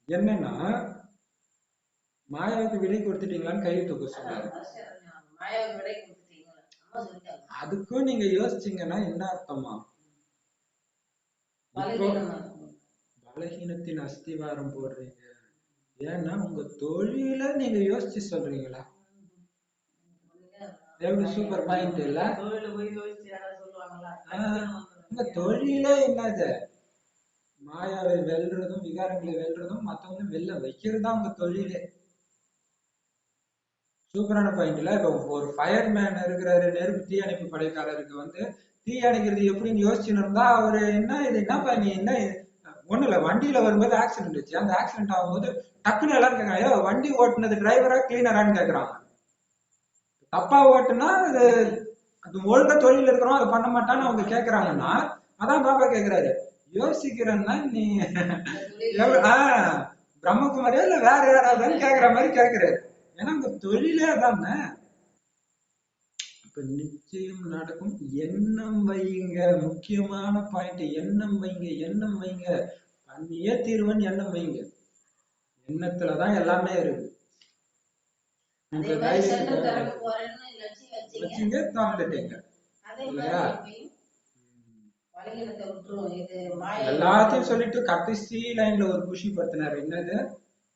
என்னன்னா, மாயாவுக்கு விடை கொடுத்துட்டீங்களான்னு கையை தூக்க சொன்னாரு. அதுக்கும் நீங்க யோசிச்சீங்கன்னா என்ன அர்த்தமா? பலகீனத்தின் அஸ்திவாரம் போடுறீங்க. ஏன்னா உங்க தொழில நீங்க யோசிச்சு சொல்றீங்களா? எப்படி சூப்பர் பாயிண்ட் இல்ல? உங்க தொழிலே என்னது? மாயாவை வெல்றதும் விகாரங்களை வெல்றதும் மத்தவங்க வெல்ல வைக்கிறதா உங்க தொழிலே. சூப்பரான பாயிண்ட் இல்ல? இப்ப ஒரு ஃபயர்மேன் இருக்கிறாரு, நெருப்பு தீ அணைப்பு படைக்காரருக்கு தீ அணைக்கிறது எப்படின்னு யோசிச்சுன்னு இருந்தா அவரு என்னப்பா நீ என்ன ஒண்ணு இல்ல, வண்டியில வரும்போது ஆக்சிடென்ட் வச்சு அந்த ஆக்சிடென்ட் ஆகும்போது டக்குன்னு எல்லாரும் கேட்கறாங்க, வண்டி ஓட்டுனது டிரைவரா கிளீனரான்னு கேக்குறாங்க. தப்பா ஓட்டுனா அது ஒழுங்கா தொழில் இருக்கிறோம் அதை பண்ண மாட்டான்னு அவங்க கேக்குறாங்கன்னா, அதான் பாபா கேக்குறாரு, யோசிக்கிறன்னா நீ பிரம்மகுமாரியா இல்ல வேற யாராவதுன்னு கேக்குற மாதிரி கேக்குறாரு. ஏன்னா உங்க தொழிலே அதானே. இப்ப நிச்சயம் நடக்கும். எண்ணம் வைங்க, முக்கியமான பாயிண்ட். எண்ணம் வைங்க, எண்ணம் வைங்க. பண்ணியே தீர்வன் எண்ணம் வைங்க. எண்ணத்துலதான் எல்லாமே இருக்கு. வச்சுங்க திறந்துட்டீங்க இல்லையா? எல்லாத்தையும் சொல்லிட்டு கடைசி லைன்ல ஒரு குஷி படுத்தினாரு. என்னது?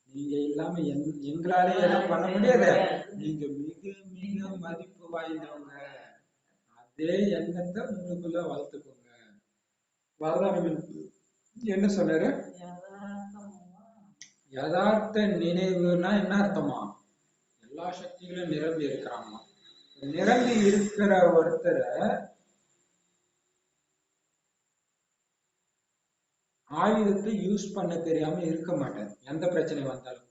நீங்க இல்லாம எங்களால எதுவும் பண்ண முடியாது, நீங்க மிக மிக மதிப்பு வாய்ந்தவங்க. அதே எண்ணத்தை உங்களுக்குள்ள வளர்த்துக்கோங்க. வரதானம் என்ன சொன்னாரு? யதார்த்த நினைவுனா என்ன அர்த்தமா? எல்லா சக்திகளும் நிரம்பி இருக்கிறாங்க. நிரம்பி இருக்கிற ஒருத்தரை ஆயுதத்தை யூஸ் பண்ண தெரியாம இருக்க மாட்டார், எந்த பிரச்சனை வந்தாலும்.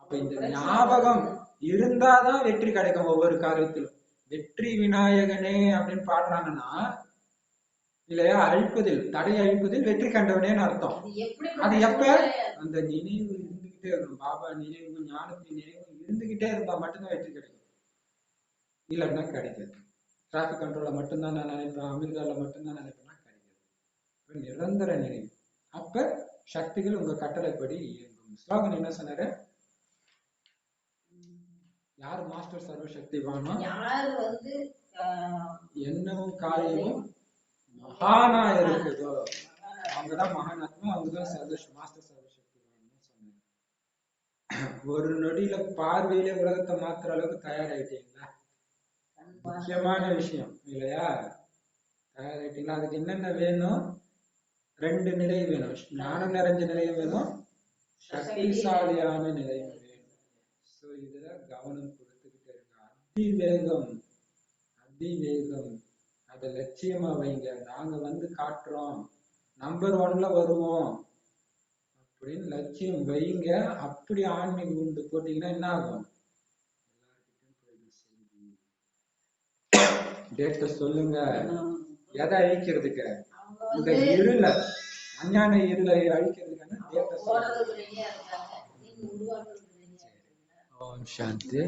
அப்ப இந்த ஞாபகம் இருந்தாதான் வெற்றி கிடைக்கும். ஒவ்வொரு காரியத்திலும் வெற்றி விநாயகனே அப்படின்னு பாடுறாங்கன்னா இல்லையா? அழிப்பதில், தடை அழிப்பதில் வெற்றி கண்டவனேன்னு அர்த்தம். அது எப்ப? அந்த நினைவு இருந்துகிட்டே இருக்கணும். பாபா நினைவு, ஞானத்தின் நினைவு இருந்துகிட்டே இருந்தா மட்டும்தான் வெற்றி கிடைக்கும். இல்லைன்னா கிடைக்காது. டிராபிக் கண்ட்ரோல மட்டும்தான் நான் நினைப்பேன், அமெரிக்கால மட்டும்தான் நினைப்பேன்னா கிடைக்காது. நிரந்தர நினைவு. அப்ப சக்திகள் உங்க கட்டளைப்படி இயங்கும். ஸ்லோகன் என்ன சொன்னாரு? யார் மாஸ்டர் சர்வசக்திவானோ, யார் வந்து எண்ணமும் காரியமும் மகானா இருக்குதோ அவங்கதான் மகானாத்மா, அவங்கதான் மாஸ்டர் சர்வசக்திவான்னு சொன்னாரு. ஒரு நொடியில பார்வையில உலகத்தை மாத்துற அளவுக்கு தயாராயிட்டீங்களா? முக்கியமான விஷயம் இல்லையா? தயாராயிட்டீங்களா? அதுக்கு என்னென்ன வேணும்? 2 நிலை வேணும். ஞானம் நிறைஞ்ச நிலையும் வேணும், சக்திசாலியான நிலையும் வேணும். சோ இதுல கவனம் கொடுத்துக்கிட்டே இருக்க. அதிவேகம், அதிவேகம், அதை லட்சியமா வைங்க. நாங்க வந்து காட்டுறோம், நம்பர் 1ல வருவோம் அப்படின்னு லட்சியம் வைங்க. அப்படி ஆன்மீக உண்டு போட்டீங்கன்னா என்ன ஆகும்? டேட்ட சொல்லுங்க. எதை அழிக்கிறதுக்கு? இந்த இருள, அஞ்ஞான இருளை அழிக்கிறதுக்கான டேட்ட சொல்லுங்க. ஓம் சாந்தி.